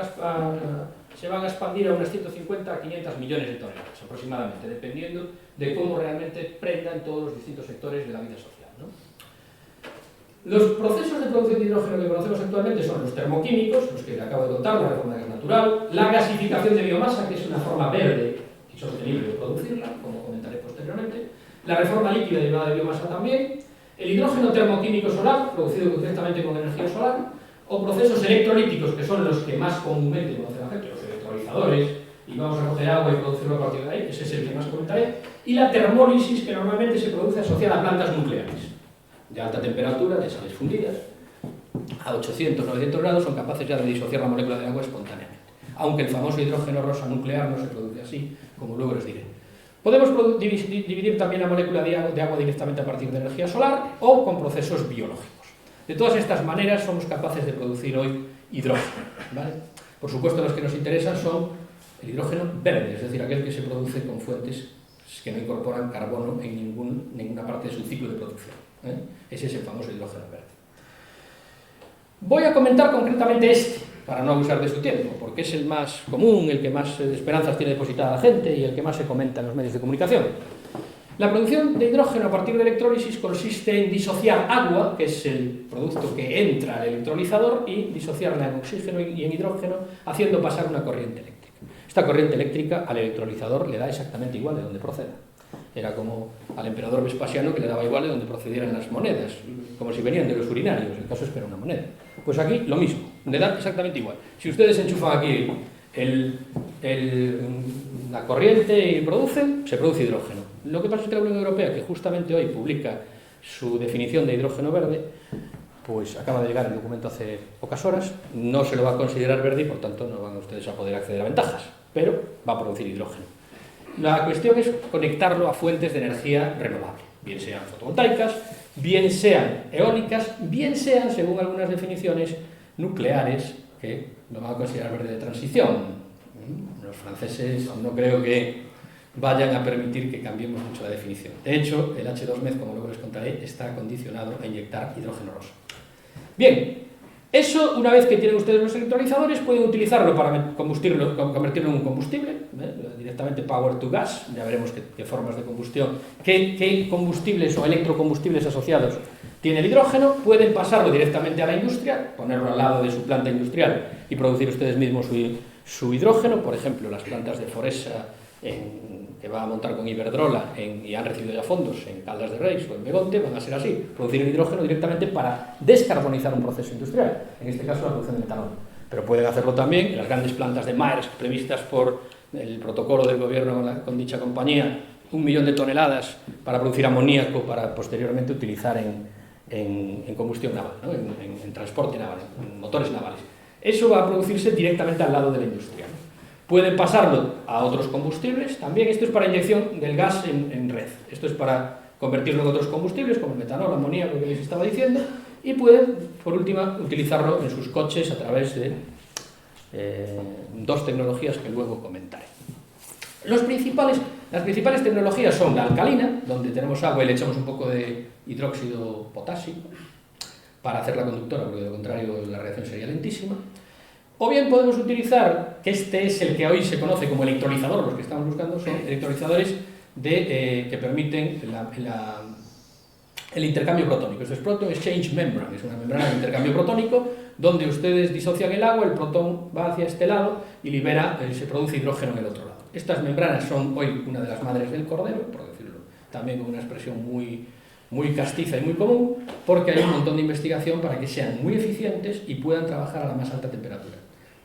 a expandir a unas 150 a 500 millones de toneladas aproximadamente, dependiendo de cómo realmente prendan todos los distintos sectores de la vida social, ¿no? Los procesos de producción de hidrógeno que conocemos actualmente son los termoquímicos, los que acabo de contar, la reforma de gas natural, la gasificación de biomasa, que es una forma verde y sostenible de producirla, como comentaré posteriormente, la reforma líquida derivada de biomasa también, el hidrógeno termoquímico solar, producido directamente con energía solar, o procesos electrolíticos, que son los que más comúnmente conoce la gente, los electrolizadores, y vamos a coger agua y producirlo a partir de ahí, ese es el que más comentaré, y la termólisis, que normalmente se produce asociada a plantas nucleares de alta temperatura, de sales fundidas, a 800-900 grados, son capaces ya de disociar la molécula de agua espontáneamente. Aunque el famoso hidrógeno rosa nuclear no se produce así, como luego les diré. Podemos dividir también la molécula de agua directamente a partir de energía solar o con procesos biológicos. De todas estas maneras somos capaces de producir hoy hidrógeno, ¿vale? Por supuesto, los que nos interesan son el hidrógeno verde, es decir, aquel que se produce con fuentes que no incorporan carbono en ninguna parte de su ciclo de producción. Ese es el famoso hidrógeno verde. Voy a comentar concretamente este, para no abusar de su tiempo, porque es el más común, el que más esperanzas tiene depositada la gente y el que más se comenta en los medios de comunicación. La producción de hidrógeno a partir de electrólisis consiste en disociar agua, que es el producto que entra al electrolizador, y disociarla en oxígeno y en hidrógeno, haciendo pasar una corriente eléctrica. Esta corriente eléctrica al electrolizador le da exactamente igual de donde proceda. Era como al emperador Vespasiano, que le daba igual de donde procedieran las monedas, como si venían de los urinarios, el caso es que era una moneda. Pues aquí lo mismo, le da exactamente igual. Si ustedes enchufan aquí la corriente y se produce hidrógeno. Lo que pasa es que la Unión Europea, que justamente hoy publica su definición de hidrógeno verde, pues acaba de llegar el documento hace pocas horas, no se lo va a considerar verde y por tanto no van ustedes a poder acceder a ventajas, pero va a producir hidrógeno. La cuestión es conectarlo a fuentes de energía renovable, bien sean fotovoltaicas, bien sean eólicas, bien sean, según algunas definiciones, nucleares, que lo van a considerar verde de transición. Los franceses no creo que vayan a permitir que cambiemos mucho la definición. De hecho, el H2Med, como luego les contaré, está condicionado a inyectar hidrógeno rosa. Bien, eso, una vez que tienen ustedes los electrolizadores, pueden utilizarlo para convertirlo en un combustible, directamente power to gas. Ya veremos qué formas de combustión, qué combustibles o electrocombustibles asociados tiene el hidrógeno. Pueden pasarlo directamente a la industria, ponerlo al lado de su planta industrial y producir ustedes mismos su hidrógeno. Por ejemplo, las plantas de Foresa, que va a montar con Iberdrola y han recibido ya fondos en Caldas de Reis o en Begonte, van a ser así, producir el hidrógeno directamente para descarbonizar un proceso industrial, en este caso la producción de metanol. Pero pueden hacerlo también en las grandes plantas de Maersk previstas por el protocolo del gobierno con dicha compañía, 1 millón de toneladas para producir amoníaco para posteriormente utilizar en combustión naval, ¿no? en transporte naval, en motores navales. Eso va a producirse directamente al lado de la industria, ¿no? Pueden pasarlo a otros combustibles, también esto es para inyección del gas en red, esto es para convertirlo en otros combustibles como el metanol, amoníaco que les estaba diciendo, y pueden, por último, utilizarlo en sus coches a través de dos tecnologías que luego comentaré. Las principales tecnologías son la alcalina, donde tenemos agua y le echamos un poco de hidróxido potásico para hacerla conductora, porque de lo contrario la reacción sería lentísima. O bien podemos utilizar, que este es el que hoy se conoce como electrolizador, los que estamos buscando son electrolizadores que permiten el intercambio protónico. Esto es Proton Exchange Membrane, es una membrana de intercambio protónico donde ustedes disocian el agua, el protón va hacia este lado y se produce hidrógeno en el otro lado. Estas membranas son hoy una de las madres del cordero, por decirlo también con una expresión muy castiza y muy común, porque hay un montón de investigación para que sean muy eficientes y puedan trabajar a la más alta temperatura,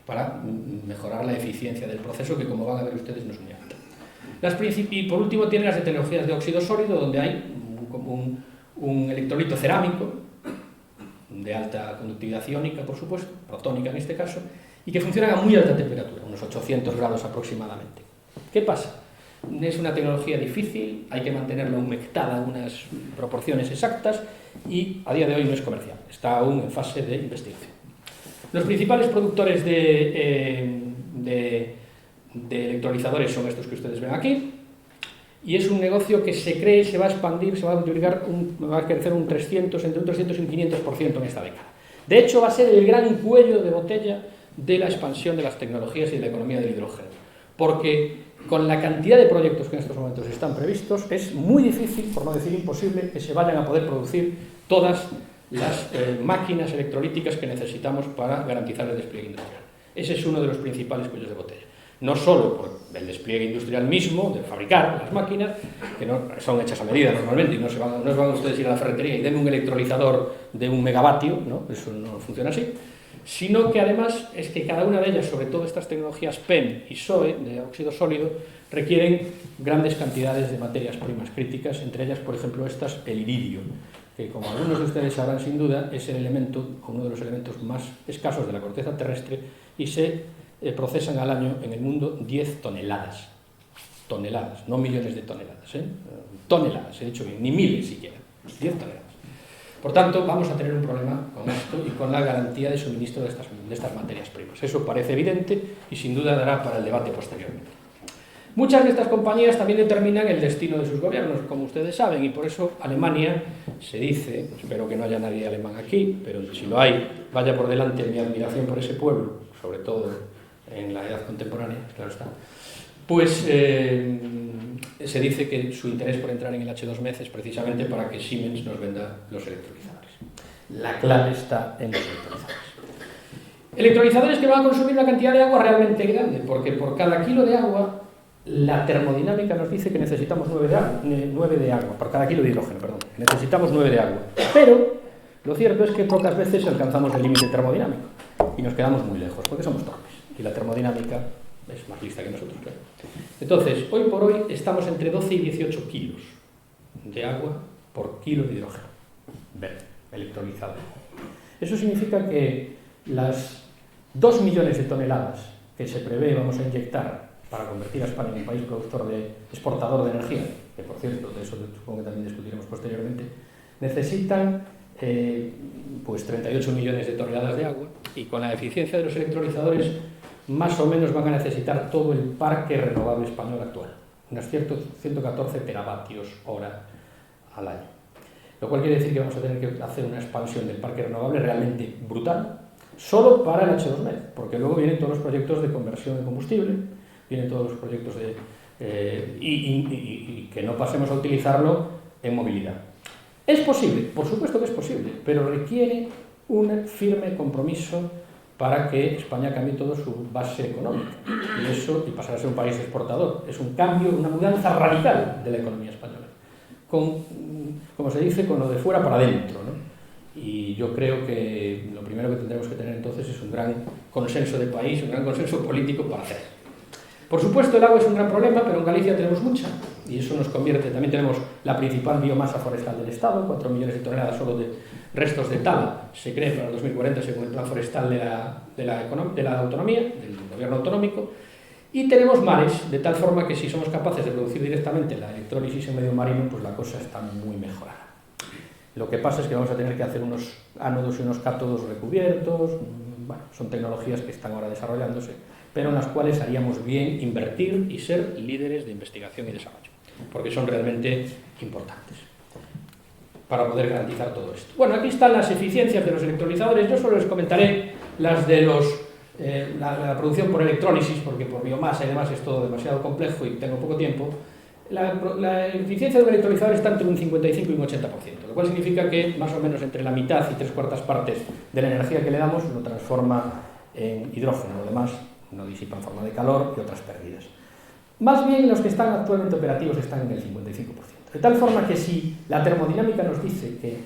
para mejorar la eficiencia del proceso, que como van a ver ustedes no es muy alta. Y por último tienen las tecnologías de óxido sólido, donde hay un electrolito cerámico, de alta conductividad iónica, por supuesto, protónica en este caso, y que funcionan a muy alta temperatura, unos 800 grados aproximadamente. ¿Qué pasa? Es una tecnología difícil, hay que mantenerla humectada a unas proporciones exactas y a día de hoy no es comercial, está aún en fase de investigación. Los principales productores de electrolizadores son estos que ustedes ven aquí, y es un negocio que se cree se va a expandir, va a crecer entre un 300 y un 500% en esta década. De hecho, va a ser el gran cuello de botella de la expansión de las tecnologías y de la economía del hidrógeno, porque con la cantidad de proyectos que en estos momentos están previstos, es muy difícil, por no decir imposible, que se vayan a poder producir todas las máquinas electrolíticas que necesitamos para garantizar el despliegue industrial. Ese es uno de los principales cuellos de botella. No solo por el despliegue industrial mismo, de fabricar las máquinas, que no son hechas a medida normalmente, y no van ustedes a ir a la ferretería y denme un electrolizador de 1 megavatio, ¿no? Eso no funciona así, sino que además es que cada una de ellas, sobre todo estas tecnologías PEM y SOE, de óxido sólido, requieren grandes cantidades de materias primas críticas, entre ellas, por ejemplo, el iridio, que como algunos de ustedes sabrán sin duda, es uno de los elementos más escasos de la corteza terrestre y se procesan al año en el mundo 10 toneladas. Toneladas, no millones de toneladas, toneladas, he dicho bien, ni miles siquiera, 10 toneladas. Por tanto, vamos a tener un problema con esto y con la garantía de suministro de estas materias primas. Eso parece evidente y sin duda dará para el debate posteriormente. Muchas de estas compañías también determinan el destino de sus gobiernos, como ustedes saben, y por eso Alemania se dice, espero que no haya nadie alemán aquí, pero si lo hay, vaya por delante mi admiración por ese pueblo, sobre todo en la edad contemporánea, claro está, pues se dice que su interés por entrar en el H2Med es precisamente para que Siemens nos venda los electrolizadores. La clave está en los electrolizadores. Electrolizadores que van a consumir una cantidad de agua realmente grande, porque por cada kilo de agua, la termodinámica nos dice que necesitamos 9 de agua, por cada kilo de hidrógeno, perdón, necesitamos 9 de agua. Pero lo cierto es que pocas veces alcanzamos el límite termodinámico y nos quedamos muy lejos, porque somos torpes. Y la termodinámica es más lista que nosotros, claro. Entonces, hoy por hoy estamos entre 12 y 18 kilos de agua por kilo de hidrógeno verde, electrolizado. Eso significa que las 2 millones de toneladas que se prevé vamos a inyectar para convertir a España en un país exportador de energía, que por cierto, de eso supongo que también discutiremos posteriormente, necesitan pues 38 millones de toneladas de agua, y con la eficiencia de los electrolizadores más o menos van a necesitar todo el parque renovable español actual. unas 114 teravatios hora al año. Lo cual quiere decir que vamos a tener que hacer una expansión del parque renovable realmente brutal, solo para el H2Med, porque luego vienen todos los proyectos de conversión de combustible, vienen todos los proyectos de... y que no pasemos a utilizarlo en movilidad. ¿Es posible? Por supuesto que es posible, pero requiere un firme compromiso para que España cambie toda su base económica y pasar a ser un país exportador. Es un cambio, una mudanza radical de la economía española, como se dice, con lo de fuera para adentro, ¿no? Y yo creo que lo primero que tendremos que tener entonces es un gran consenso de país, un gran consenso político para hacer. Por supuesto, el agua es un gran problema, pero en Galicia tenemos mucha, y eso nos convierte, también tenemos la principal biomasa forestal del Estado, 4 millones de toneladas solo de restos de tala, se cree para el 2040 según el plan forestal de la autonomía, del gobierno autonómico, y tenemos mares, de tal forma que si somos capaces de producir directamente la electrólisis en medio marino, pues la cosa está muy mejorada. Lo que pasa es que vamos a tener que hacer unos ánodos y unos cátodos recubiertos, bueno, son tecnologías que están ahora desarrollándose, pero en las cuales haríamos bien invertir y ser líderes de investigación y desarrollo, porque son realmente importantes para poder garantizar todo esto. Bueno, aquí están las eficiencias de los electrolizadores. Yo solo les comentaré las de la producción por electrólisis, porque por biomasa y demás es todo demasiado complejo y tengo poco tiempo. La eficiencia de un electrolizador está entre un 55 y un 80%, lo cual significa que más o menos entre la mitad y 3/4 partes de la energía que le damos lo transforma en hidrógeno, lo demás no disipa en forma de calor y otras pérdidas. Más bien los que están actualmente operativos están en el 55%. De tal forma que si la termodinámica nos dice que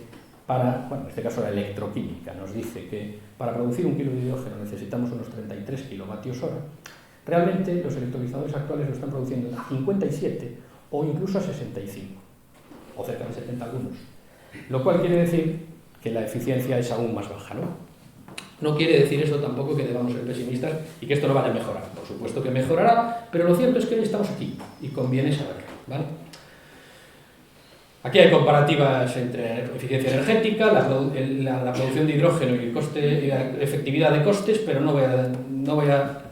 en este caso la electroquímica nos dice que para producir 1 kilo de hidrógeno necesitamos unos 33 kilovatios hora, realmente los electrolizadores actuales lo están produciendo a 57 o incluso a 65, o cerca de 70 algunos. Lo cual quiere decir que la eficiencia es aún más baja, ¿no? No quiere decir eso tampoco que debamos ser pesimistas y que esto no vaya a mejorar. Por supuesto que mejorará, pero lo cierto es que hoy estamos aquí y conviene saberlo, ¿vale? Aquí hay comparativas entre eficiencia energética, la producción de hidrógeno y el coste, y la efectividad de costes, pero no voy a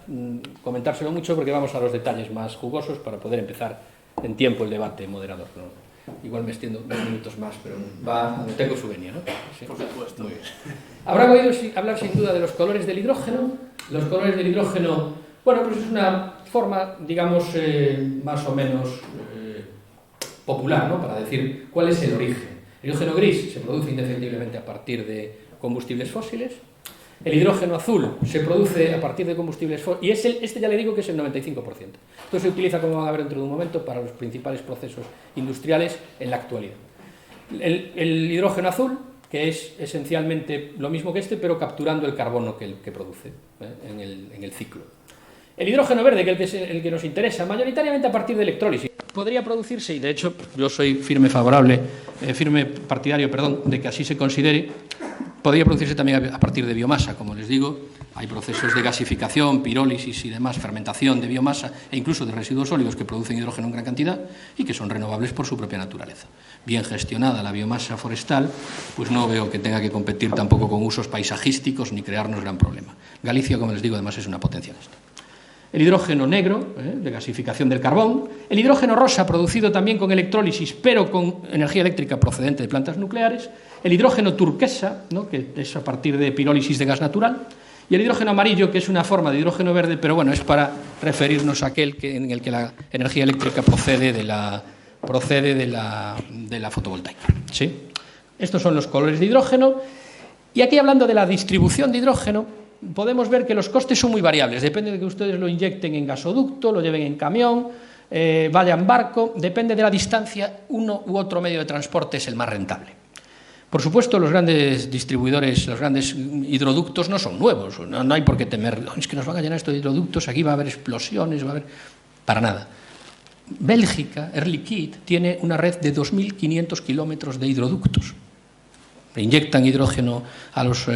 comentárselo mucho porque vamos a los detalles más jugosos para poder empezar en tiempo el debate moderador, ¿no? Igual me extiendo 2 minutos más, pero va donde tengo su venia, ¿no? Sí. Por supuesto. Muy bien. Habrán oído hablar sin duda de los colores del hidrógeno. Los colores del hidrógeno, bueno, pues es una forma, digamos, más o menos popular, ¿no? Para decir cuál es el origen. El hidrógeno gris se produce indefectiblemente a partir de combustibles fósiles. El hidrógeno azul se produce a partir de combustibles fósiles, y este ya le digo que es el 95%. Esto se utiliza, como van a ver dentro de un momento, para los principales procesos industriales en la actualidad. El hidrógeno azul, que es esencialmente lo mismo que este, pero capturando el carbono que produce en el ciclo. El hidrógeno verde, que es el que nos interesa, mayoritariamente a partir de electrólisis. Podría producirse, y de hecho yo soy firme partidario, de que así se considere, podría producirse también a partir de biomasa, como les digo. Hay procesos de gasificación, pirólisis y demás, fermentación de biomasa e incluso de residuos sólidos que producen hidrógeno en gran cantidad y que son renovables por su propia naturaleza. Bien gestionada la biomasa forestal, pues no veo que tenga que competir tampoco con usos paisajísticos ni crearnos gran problema. Galicia, como les digo, además es una potencia en esto. El hidrógeno negro, de gasificación del carbón, el hidrógeno rosa, producido también con electrólisis, pero con energía eléctrica procedente de plantas nucleares, el hidrógeno turquesa, ¿no? Que es a partir de pirólisis de gas natural, y el hidrógeno amarillo, que es una forma de hidrógeno verde, pero bueno, es para referirnos a aquel en el que la energía eléctrica procede de la fotovoltaica, ¿sí? Estos son los colores de hidrógeno, y aquí hablando de la distribución de hidrógeno, podemos ver que los costes son muy variables, depende de que ustedes lo inyecten en gasoducto, lo lleven en camión, vaya en barco, depende de la distancia, uno u otro medio de transporte es el más rentable. Por supuesto, los grandes distribuidores, los grandes hidroductos no son nuevos, no hay por qué temer, es que nos van a llenar estos hidroductos, aquí va a haber explosiones, va a haber... Para nada. Bélgica, Air Liquide, tiene una red de 2.500 kilómetros de hidroductos. Inyectan hidrógeno a los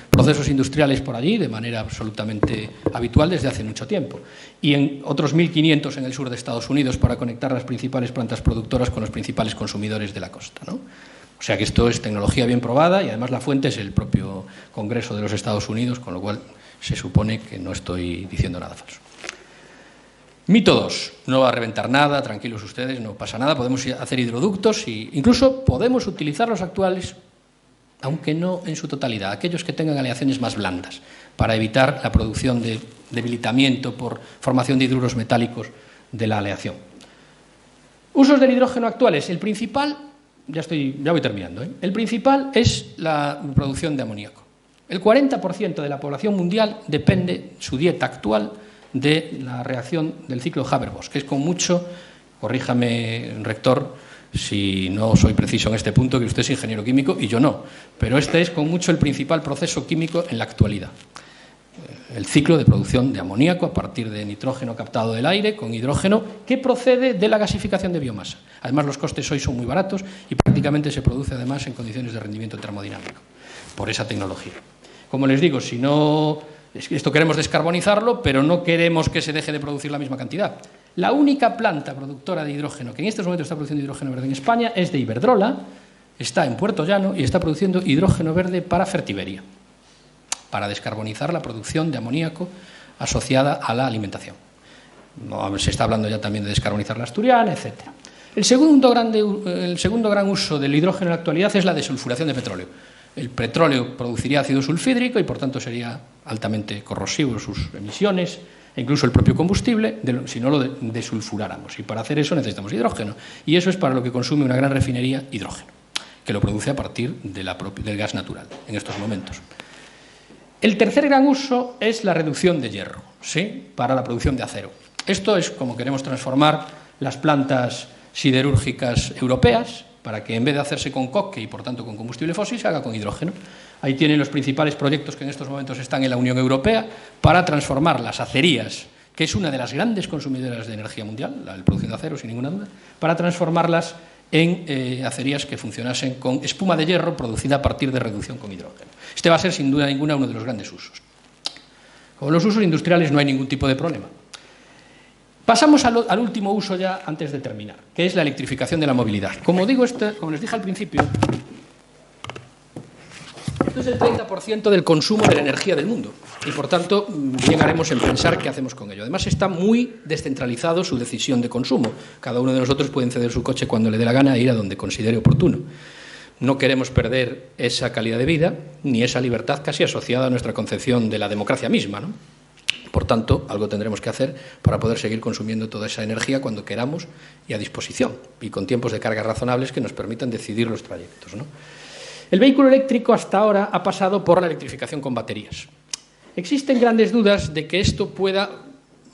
procesos industriales por allí de manera absolutamente habitual desde hace mucho tiempo. Y en otros 1.500 en el sur de Estados Unidos para conectar las principales plantas productoras con los principales consumidores de la costa, ¿no? O sea que esto es tecnología bien probada y además la fuente es el propio Congreso de los Estados Unidos, con lo cual se supone que no estoy diciendo nada falso. Mito 2. No va a reventar nada, tranquilos ustedes, no pasa nada. Podemos hacer hidroductos e incluso podemos utilizar los actuales, aunque no en su totalidad, aquellos que tengan aleaciones más blandas, para evitar la producción de debilitamiento por formación de hidruros metálicos de la aleación. Usos del hidrógeno actuales. El principal, ya voy terminando, el principal es la producción de amoníaco. El 40% de la población mundial depende, su dieta actual, de la reacción del ciclo Haber-Bosch, que es con mucho, corríjame, rector, si no soy preciso en este punto, que usted es ingeniero químico y yo no, pero este es con mucho el principal proceso químico en la actualidad. El ciclo de producción de amoníaco a partir de nitrógeno captado del aire con hidrógeno que procede de la gasificación de biomasa. Además, los costes hoy son muy baratos y prácticamente se produce además en condiciones de rendimiento termodinámico por esa tecnología. Como les digo, si no, esto queremos descarbonizarlo, pero no queremos que se deje de producir la misma cantidad. La única planta productora de hidrógeno que en estos momentos está produciendo hidrógeno verde en España es de Iberdrola, está en Puerto Llano y está produciendo hidrógeno verde para Fertiberia, para descarbonizar la producción de amoníaco asociada a la alimentación. Se está hablando ya también de descarbonizar la asturiana, etc. El segundo gran uso del hidrógeno en la actualidad es la desulfuración de petróleo. El petróleo produciría ácido sulfídrico y, por tanto, sería altamente corrosivo sus emisiones, e incluso el propio combustible, si no lo desulfuráramos. Y para hacer eso necesitamos hidrógeno. Y eso es para lo que consume una gran refinería hidrógeno, que lo produce a partir del gas natural en estos momentos. El tercer gran uso es la reducción de hierro, ¿sí?, para la producción de acero. Esto es como queremos transformar las plantas siderúrgicas europeas, para que en vez de hacerse con coque y, por tanto, con combustible fósil, se haga con hidrógeno. Ahí tienen los principales proyectos que en estos momentos están en la Unión Europea para transformar las acerías, que es una de las grandes consumidoras de energía mundial, la producción de acero, sin ninguna duda, para transformarlas en acerías que funcionasen con espuma de hierro producida a partir de reducción con hidrógeno. Este va a ser, sin duda ninguna, uno de los grandes usos. Con los usos industriales no hay ningún tipo de problema. Pasamos al último uso ya antes de terminar, que es la electrificación de la movilidad. Como les dije al principio, esto es el 30% del consumo de la energía del mundo y, por tanto, bien haremos en pensar qué hacemos con ello. Además, está muy descentralizado su decisión de consumo. Cada uno de nosotros puede encender su coche cuando le dé la gana e ir a donde considere oportuno. No queremos perder esa calidad de vida ni esa libertad casi asociada a nuestra concepción de la democracia misma, ¿no? Por tanto, algo tendremos que hacer para poder seguir consumiendo toda esa energía cuando queramos y a disposición, y con tiempos de carga razonables que nos permitan decidir los trayectos, ¿no? El vehículo eléctrico hasta ahora ha pasado por la electrificación con baterías. Existen grandes dudas de que esto pueda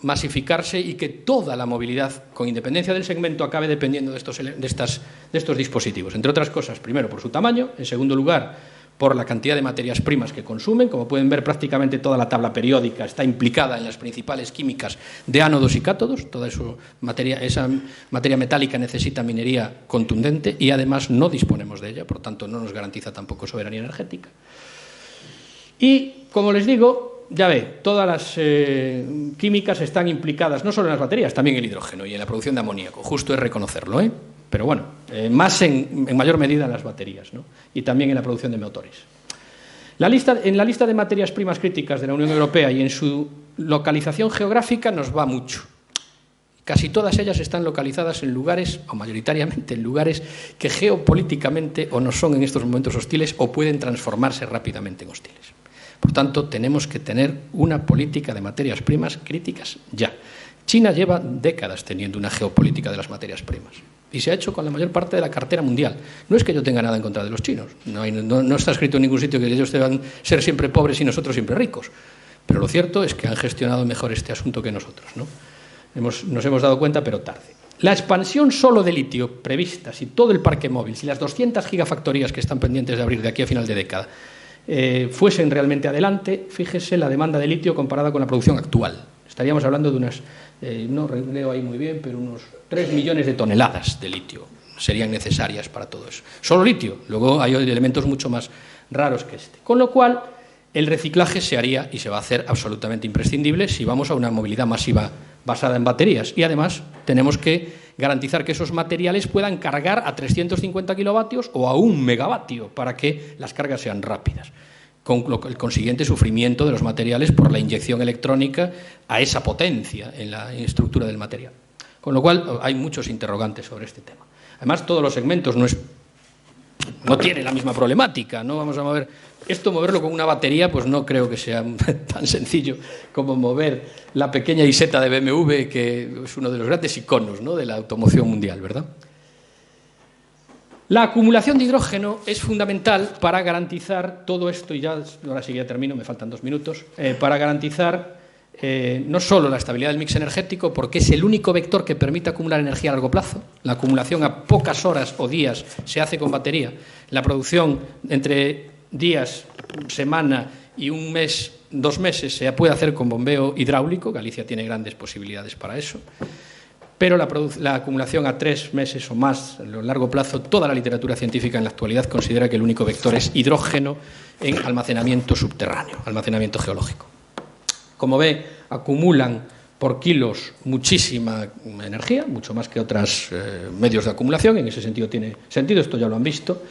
masificarse y que toda la movilidad, con independencia del segmento, acabe dependiendo de estos dispositivos. Entre otras cosas, primero, por su tamaño, en segundo lugar, por la cantidad de materias primas que consumen. Como pueden ver, prácticamente toda la tabla periódica está implicada en las principales químicas de ánodos y cátodos. Toda esa materia metálica necesita minería contundente y además no disponemos de ella, por tanto no nos garantiza tampoco soberanía energética. Y, como les digo, ya ve, todas las químicas están implicadas no solo en las baterías, también en el hidrógeno y en la producción de amoníaco. Justo es reconocerlo, ¿eh? Pero bueno, más en mayor medida en las baterías, ¿no? Y también en la producción de motores. En la lista de materias primas críticas de la Unión Europea y en su localización geográfica nos va mucho. Casi todas ellas están localizadas en lugares, o mayoritariamente en lugares, que geopolíticamente o no son en estos momentos hostiles o pueden transformarse rápidamente en hostiles. Por tanto, tenemos que tener una política de materias primas críticas ya. China lleva décadas teniendo una geopolítica de las materias primas. Y se ha hecho con la mayor parte de la cartera mundial. No es que yo tenga nada en contra de los chinos. No está escrito en ningún sitio que ellos deban ser siempre pobres y nosotros siempre ricos. Pero lo cierto es que han gestionado mejor este asunto que nosotros, ¿no? Nos hemos dado cuenta, pero tarde. La expansión solo de litio prevista, si todo el parque móvil, si las 200 gigafactorías que están pendientes de abrir de aquí a final de década fuesen realmente adelante, fíjese la demanda de litio comparada con la producción actual. Estaríamos hablando de unas, no leo ahí muy bien, pero unos 3 millones de toneladas de litio serían necesarias para todo eso. Solo litio, luego hay elementos mucho más raros que este. Con lo cual, el reciclaje se haría y se va a hacer absolutamente imprescindible si vamos a una movilidad masiva basada en baterías. Y además tenemos que garantizar que esos materiales puedan cargar a 350 kilovatios o a 1 megavatio para que las cargas sean rápidas. con el consiguiente sufrimiento de los materiales por la inyección electrónica a esa potencia en la estructura del material. Con lo cual hay muchos interrogantes sobre este tema. Además, todos los segmentos no tienen la misma problemática, ¿no? Vamos a moverlo con una batería, pues no creo que sea tan sencillo como mover la pequeña Isetta de BMW, que es uno de los grandes iconos, ¿no?, de la automoción mundial, ¿verdad? La acumulación de hidrógeno es fundamental para garantizar todo esto, y ya ahora sí ya termino, me faltan 2 minutos, para garantizar no solo la estabilidad del mix energético, porque es el único vector que permite acumular energía a largo plazo. La acumulación a pocas horas o días se hace con batería. La producción entre días, semana y un mes, 2 meses se puede hacer con bombeo hidráulico. Galicia tiene grandes posibilidades para eso. Pero la acumulación a 3 meses o más a largo plazo, toda la literatura científica en la actualidad considera que el único vector es hidrógeno en almacenamiento subterráneo, almacenamiento geológico. Como ve, acumulan por kilos muchísima energía, mucho más que otros medios de acumulación. En ese sentido tiene sentido, esto ya lo han visto.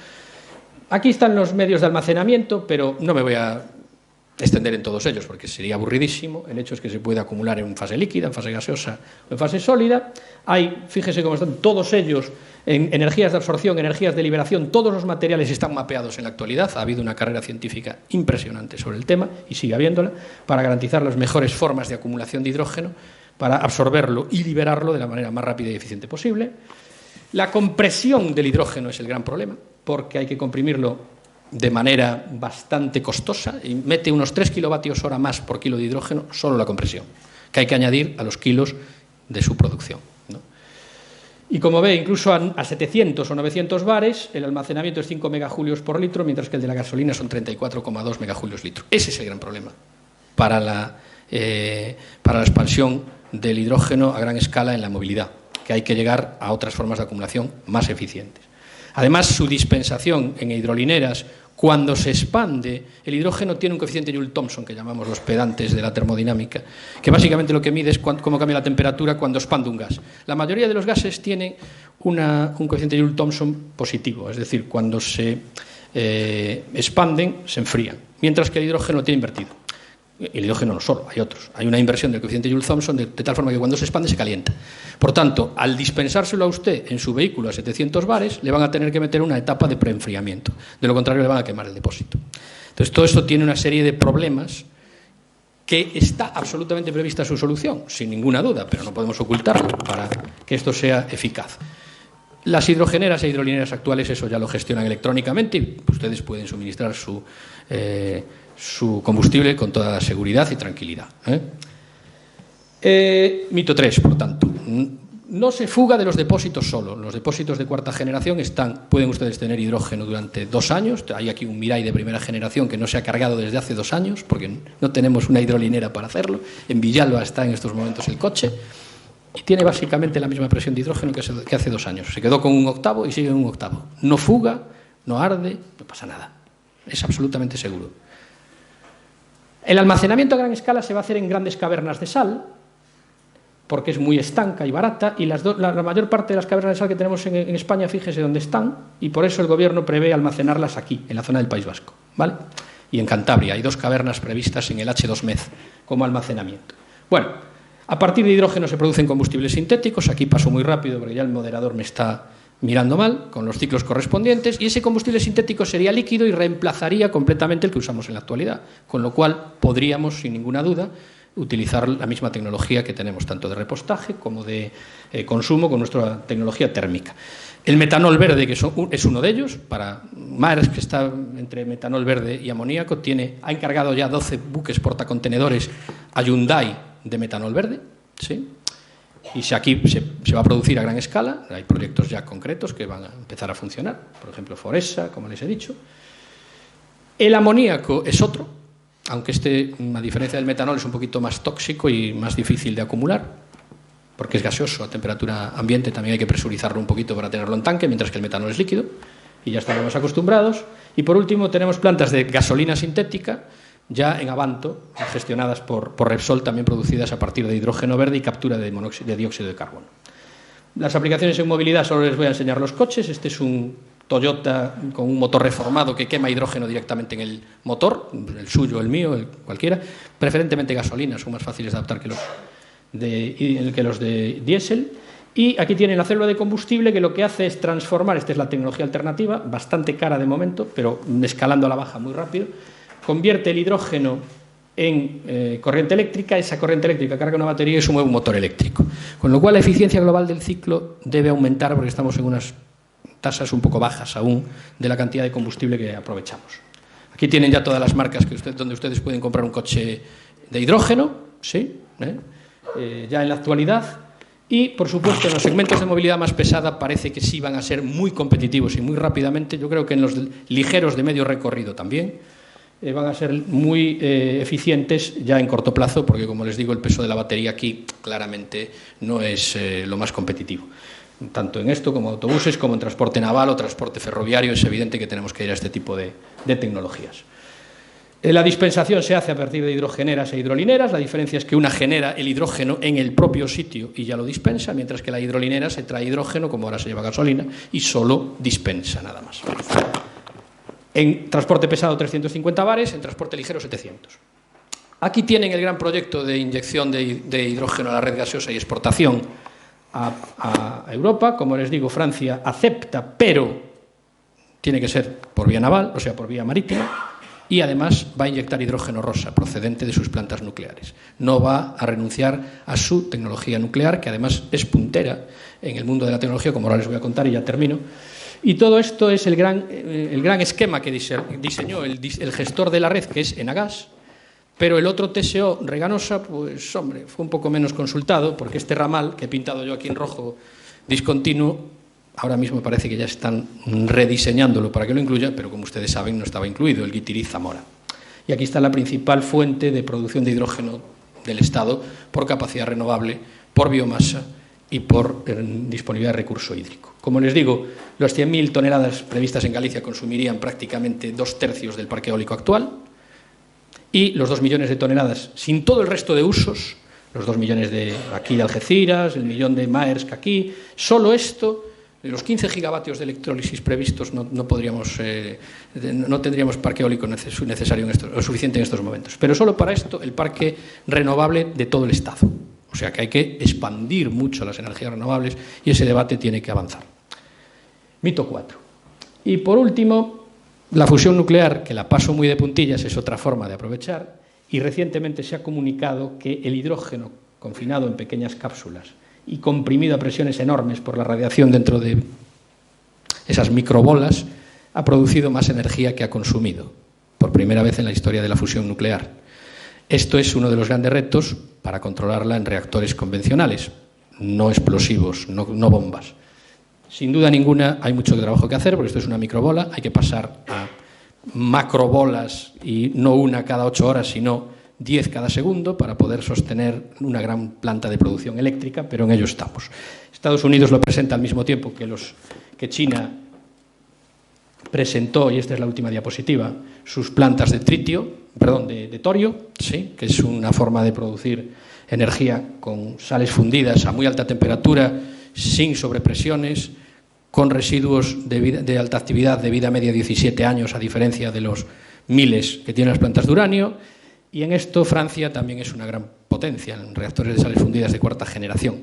Aquí están los medios de almacenamiento, pero no me voy a extender en todos ellos porque sería aburridísimo. El hecho es que se puede acumular en fase líquida, en fase gaseosa o en fase sólida. Fíjese cómo están todos ellos en energías de absorción, energías de liberación. Todos los materiales están mapeados en la actualidad. Ha habido una carrera científica impresionante sobre el tema, y sigue habiéndola, para garantizar las mejores formas de acumulación de hidrógeno, para absorberlo y liberarlo de la manera más rápida y eficiente posible. La compresión del hidrógeno es el gran problema, porque hay que comprimirlo de manera bastante costosa, y mete unos 3 kilovatios hora más por kilo de hidrógeno solo la compresión, que hay que añadir a los kilos de su producción, ¿no? Y como ve, incluso a 700 o 900 bares, el almacenamiento es 5 megajulios por litro, mientras que el de la gasolina son 34,2 megajulios litro. Ese es el gran problema para la expansión del hidrógeno a gran escala en la movilidad, que hay que llegar a otras formas de acumulación más eficientes. Además, su dispensación en hidrolineras, cuando se expande, el hidrógeno tiene un coeficiente Joule-Thomson, que llamamos los pedantes de la termodinámica, que básicamente lo que mide es cómo cambia la temperatura cuando expande un gas. La mayoría de los gases tienen un coeficiente Joule-Thomson positivo, es decir, cuando se expanden, se enfrían, mientras que el hidrógeno lo tiene invertido. El hidrógeno no solo, hay otros. Hay una inversión del coeficiente Joule-Thomson de tal forma que cuando se expande se calienta. Por tanto, al dispensárselo a usted en su vehículo a 700 bares, le van a tener que meter una etapa de preenfriamiento. De lo contrario, le van a quemar el depósito. Entonces, todo esto tiene una serie de problemas que está absolutamente prevista su solución, sin ninguna duda, pero no podemos ocultarlo para que esto sea eficaz. Las hidrogeneras e hidrolineras actuales eso ya lo gestionan electrónicamente y ustedes pueden suministrar su combustible con toda seguridad y tranquilidad. Mito 3, por tanto. No se fuga de los depósitos solo. Los depósitos de cuarta generación pueden ustedes tener hidrógeno durante 2 años. Hay aquí un Mirai de primera generación que no se ha cargado desde hace 2 años porque no tenemos una hidrolinera para hacerlo. En Villalba está en estos momentos el coche y tiene básicamente la misma presión de hidrógeno que hace 2 años. Se quedó con 1/8 y sigue en 1/8. No fuga, no arde, no pasa nada. Es absolutamente seguro. El almacenamiento a gran escala se va a hacer en grandes cavernas de sal, porque es muy estanca y barata, y la mayor parte de las cavernas de sal que tenemos en España, fíjese dónde están, y por eso el gobierno prevé almacenarlas aquí, en la zona del País Vasco, ¿vale? Y en Cantabria hay 2 cavernas previstas en el H2Med como almacenamiento. Bueno, a partir de hidrógeno se producen combustibles sintéticos. Aquí paso muy rápido porque ya el moderador me está mirando mal, con los ciclos correspondientes, y ese combustible sintético sería líquido y reemplazaría completamente el que usamos en la actualidad, con lo cual podríamos, sin ninguna duda, utilizar la misma tecnología que tenemos, tanto de repostaje como de consumo, con nuestra tecnología térmica. El metanol verde, que es uno de ellos, para Maersk, que está entre metanol verde y amoníaco, ha encargado ya 12 buques portacontenedores a Hyundai de metanol verde, ¿sí? Y aquí se va a producir a gran escala. Hay proyectos ya concretos que van a empezar a funcionar, por ejemplo Foresa, como les he dicho. El amoníaco es otro, aunque a diferencia del metanol, es un poquito más tóxico y más difícil de acumular, porque es gaseoso a temperatura ambiente, también hay que presurizarlo un poquito para tenerlo en tanque, mientras que el metanol es líquido, y ya estamos acostumbrados. Y por último tenemos plantas de gasolina sintética, ya en Avanto, gestionadas por Repsol, también producidas a partir de hidrógeno verde y captura de dióxido de carbono. Las aplicaciones en movilidad, solo les voy a enseñar los coches. Este es un Toyota con un motor reformado que quema hidrógeno directamente en el motor, el suyo, el mío, cualquiera, preferentemente gasolina, son más fáciles de adaptar que los de diésel. Y aquí tienen la célula de combustible, que lo que hace es transformar, esta es la tecnología alternativa, bastante cara de momento, pero escalando a la baja muy rápido, convierte el hidrógeno en corriente eléctrica, esa corriente eléctrica carga una batería y se mueve un motor eléctrico. Con lo cual la eficiencia global del ciclo debe aumentar porque estamos en unas tasas un poco bajas aún de la cantidad de combustible que aprovechamos. Aquí tienen ya todas las marcas donde ustedes pueden comprar un coche de hidrógeno, ¿sí? Ya en la actualidad. Y, por supuesto, en los segmentos de movilidad más pesada parece que sí van a ser muy competitivos y muy rápidamente. Yo creo que en los ligeros de medio recorrido también van a ser muy eficientes ya en corto plazo, porque, como les digo, el peso de la batería aquí claramente no es lo más competitivo. Tanto en esto como en autobuses, como en transporte naval o transporte ferroviario, es evidente que tenemos que ir a este tipo de tecnologías. La dispensación se hace a partir de hidrogeneras e hidrolineras. La diferencia es que una genera el hidrógeno en el propio sitio y ya lo dispensa, mientras que la hidrolinera se trae hidrógeno, como ahora se lleva gasolina, y solo dispensa nada más. En transporte pesado 350 bares, en transporte ligero 700. Aquí tienen el gran proyecto de inyección de hidrógeno a la red gaseosa y exportación a Europa. Como les digo, Francia acepta, pero tiene que ser por vía naval, o sea, por vía marítima. Y además va a inyectar hidrógeno rosa procedente de sus plantas nucleares. No va a renunciar a su tecnología nuclear, que además es puntera en el mundo de la tecnología, como ahora les voy a contar y ya termino. Y todo esto es el gran esquema que diseñó el gestor de la red, que es Enagás, pero el otro TSO, Reganosa, pues hombre, fue un poco menos consultado, porque este ramal, que he pintado yo aquí en rojo, discontinuo, ahora mismo parece que ya están rediseñándolo para que lo incluya, pero como ustedes saben no estaba incluido, el Guitiriz-Zamora. Y aquí está la principal fuente de producción de hidrógeno del Estado por capacidad renovable, por biomasa y por disponibilidad de recurso hídrico. Como les digo, las 100.000 toneladas previstas en Galicia consumirían prácticamente 2/3 del parque eólico actual y los 2 millones de toneladas, sin todo el resto de usos, los 2 millones de aquí de Algeciras, el millón de Maersk aquí, solo esto. Los 15 gigavatios de electrólisis previstos no tendríamos parque eólico necesario o suficiente en estos momentos. Pero solo para esto el parque renovable de todo el Estado. O sea que hay que expandir mucho las energías renovables y ese debate tiene que avanzar. Mito 4. Y por último, la fusión nuclear, que la paso muy de puntillas, es otra forma de aprovechar. Y recientemente se ha comunicado que el hidrógeno confinado en pequeñas cápsulas y comprimido a presiones enormes por la radiación dentro de esas microbolas, ha producido más energía que ha consumido, por primera vez en la historia de la fusión nuclear. Esto es uno de los grandes retos para controlarla en reactores convencionales, no explosivos, no bombas. Sin duda ninguna hay mucho trabajo que hacer, porque esto es una microbola, hay que pasar a macrobolas, y no una cada 8 horas, sino 10 cada segundo, para poder sostener una gran planta de producción eléctrica, pero en ello estamos. Estados Unidos lo presenta al mismo tiempo que China presentó, y esta es la última diapositiva, sus plantas de torio, ¿sí? Que es una forma de producir energía con sales fundidas a muy alta temperatura, sin sobrepresiones, con residuos de alta actividad de vida media 17 años, a diferencia de los miles que tienen las plantas de uranio. Y en esto Francia también es una gran potencia en reactores de sales fundidas de cuarta generación.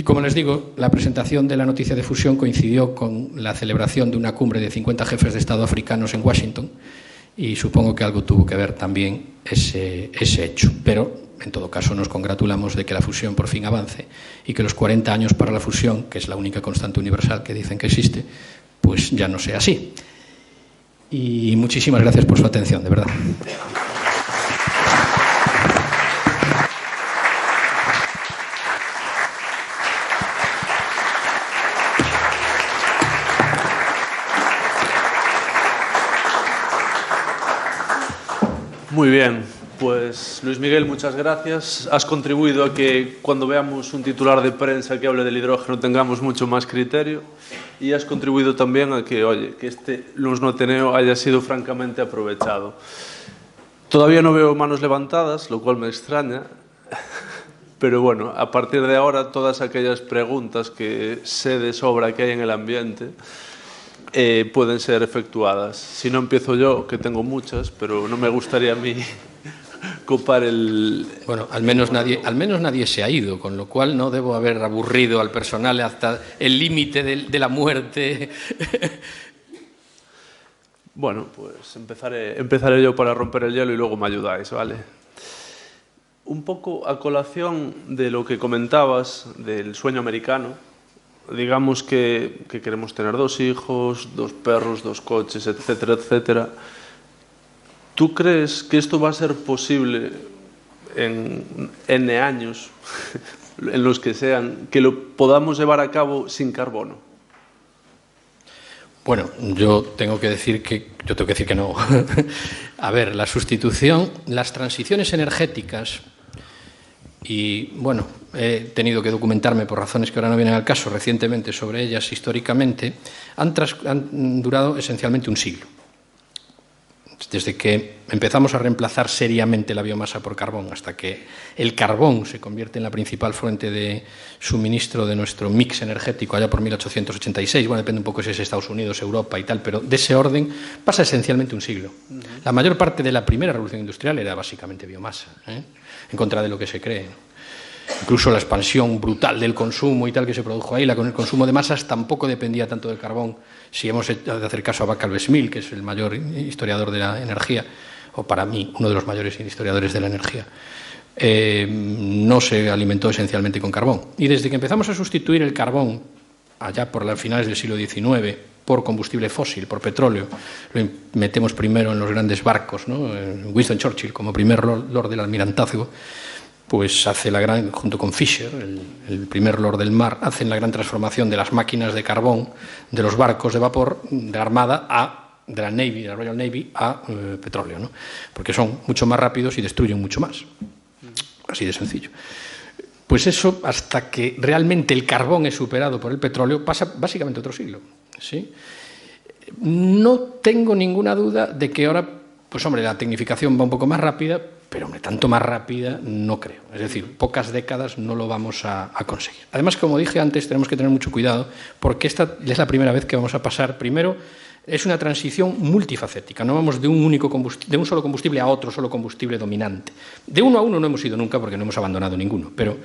Como les digo, la presentación de la noticia de fusión coincidió con la celebración de una cumbre de 50 jefes de Estado africanos en Washington, y supongo que algo tuvo que ver también ese hecho. Pero, en todo caso, nos congratulamos de que la fusión por fin avance y que los 40 años para la fusión, que es la única constante universal que dicen que existe, pues ya no sea así. Y muchísimas gracias por su atención, de verdad. Muy bien, pues Luis Miguel, muchas gracias. Has contribuido a que cuando veamos un titular de prensa que hable del hidrógeno tengamos mucho más criterio, y has contribuido también a que, que este Luns no Ateneo haya sido francamente aprovechado. Todavía no veo manos levantadas, lo cual me extraña, pero bueno, a partir de ahora todas aquellas preguntas que sé de sobra que hay en el ambiente, pueden ser efectuadas. Si no empiezo yo, que tengo muchas, pero no me gustaría a mí copar el... Bueno, al menos nadie se ha ido, con lo cual no debo haber aburrido al personal hasta el límite de la muerte. Bueno, pues empezaré yo para romper el hielo y luego me ayudáis, ¿vale? Un poco a colación de lo que comentabas del sueño americano, digamos que queremos tener 2 hijos, 2 perros, 2 coches, etcétera, etcétera. ¿Tú crees que esto va a ser posible en N años, en los que sean, que lo podamos llevar a cabo sin carbono? Bueno, yo tengo que decir que no. A ver, la sustitución, las transiciones energéticas, y bueno, he tenido que documentarme por razones que ahora no vienen al caso recientemente sobre ellas históricamente, han durado esencialmente un siglo. Desde que empezamos a reemplazar seriamente la biomasa por carbón hasta que el carbón se convierte en la principal fuente de suministro de nuestro mix energético allá por 1886, bueno, depende un poco si es Estados Unidos, Europa y tal, pero de ese orden pasa esencialmente un siglo. La mayor parte de la primera revolución industrial era básicamente biomasa, en contra de lo que se cree. Incluso la expansión brutal del consumo y tal que se produjo ahí, con el consumo de masas, tampoco dependía tanto del carbón. Si hemos de hacer caso a Bacalbesmil, que es el mayor historiador de la energía, o para mí uno de los mayores historiadores de la energía, no se alimentó esencialmente con carbón. Y desde que empezamos a sustituir el carbón, allá por las finales del siglo XIX, por combustible fósil, por petróleo, lo metemos primero en los grandes barcos, ¿no? Winston Churchill, como primer lord del almirantazgo, pues hace junto con Fisher, el primer lord del mar, hacen la gran transformación de las máquinas de carbón, de los barcos de vapor, de la Armada, de la Navy, de la Royal Navy, a petróleo, ¿no? Porque son mucho más rápidos y destruyen mucho más. Así de sencillo. Pues eso, hasta que realmente el carbón es superado por el petróleo, pasa básicamente otro siglo, ¿sí? No tengo ninguna duda de que ahora, pues hombre, la tecnificación va un poco más rápida, pero hombre, tanto más rápida no creo. Es decir, pocas décadas no lo vamos a conseguir. Además, como dije antes, tenemos que tener mucho cuidado porque esta es la primera vez que vamos a pasar. Primero, es una transición multifacética. No vamos de un solo combustible a otro solo combustible dominante. De uno a uno no hemos ido nunca porque no hemos abandonado ninguno, pero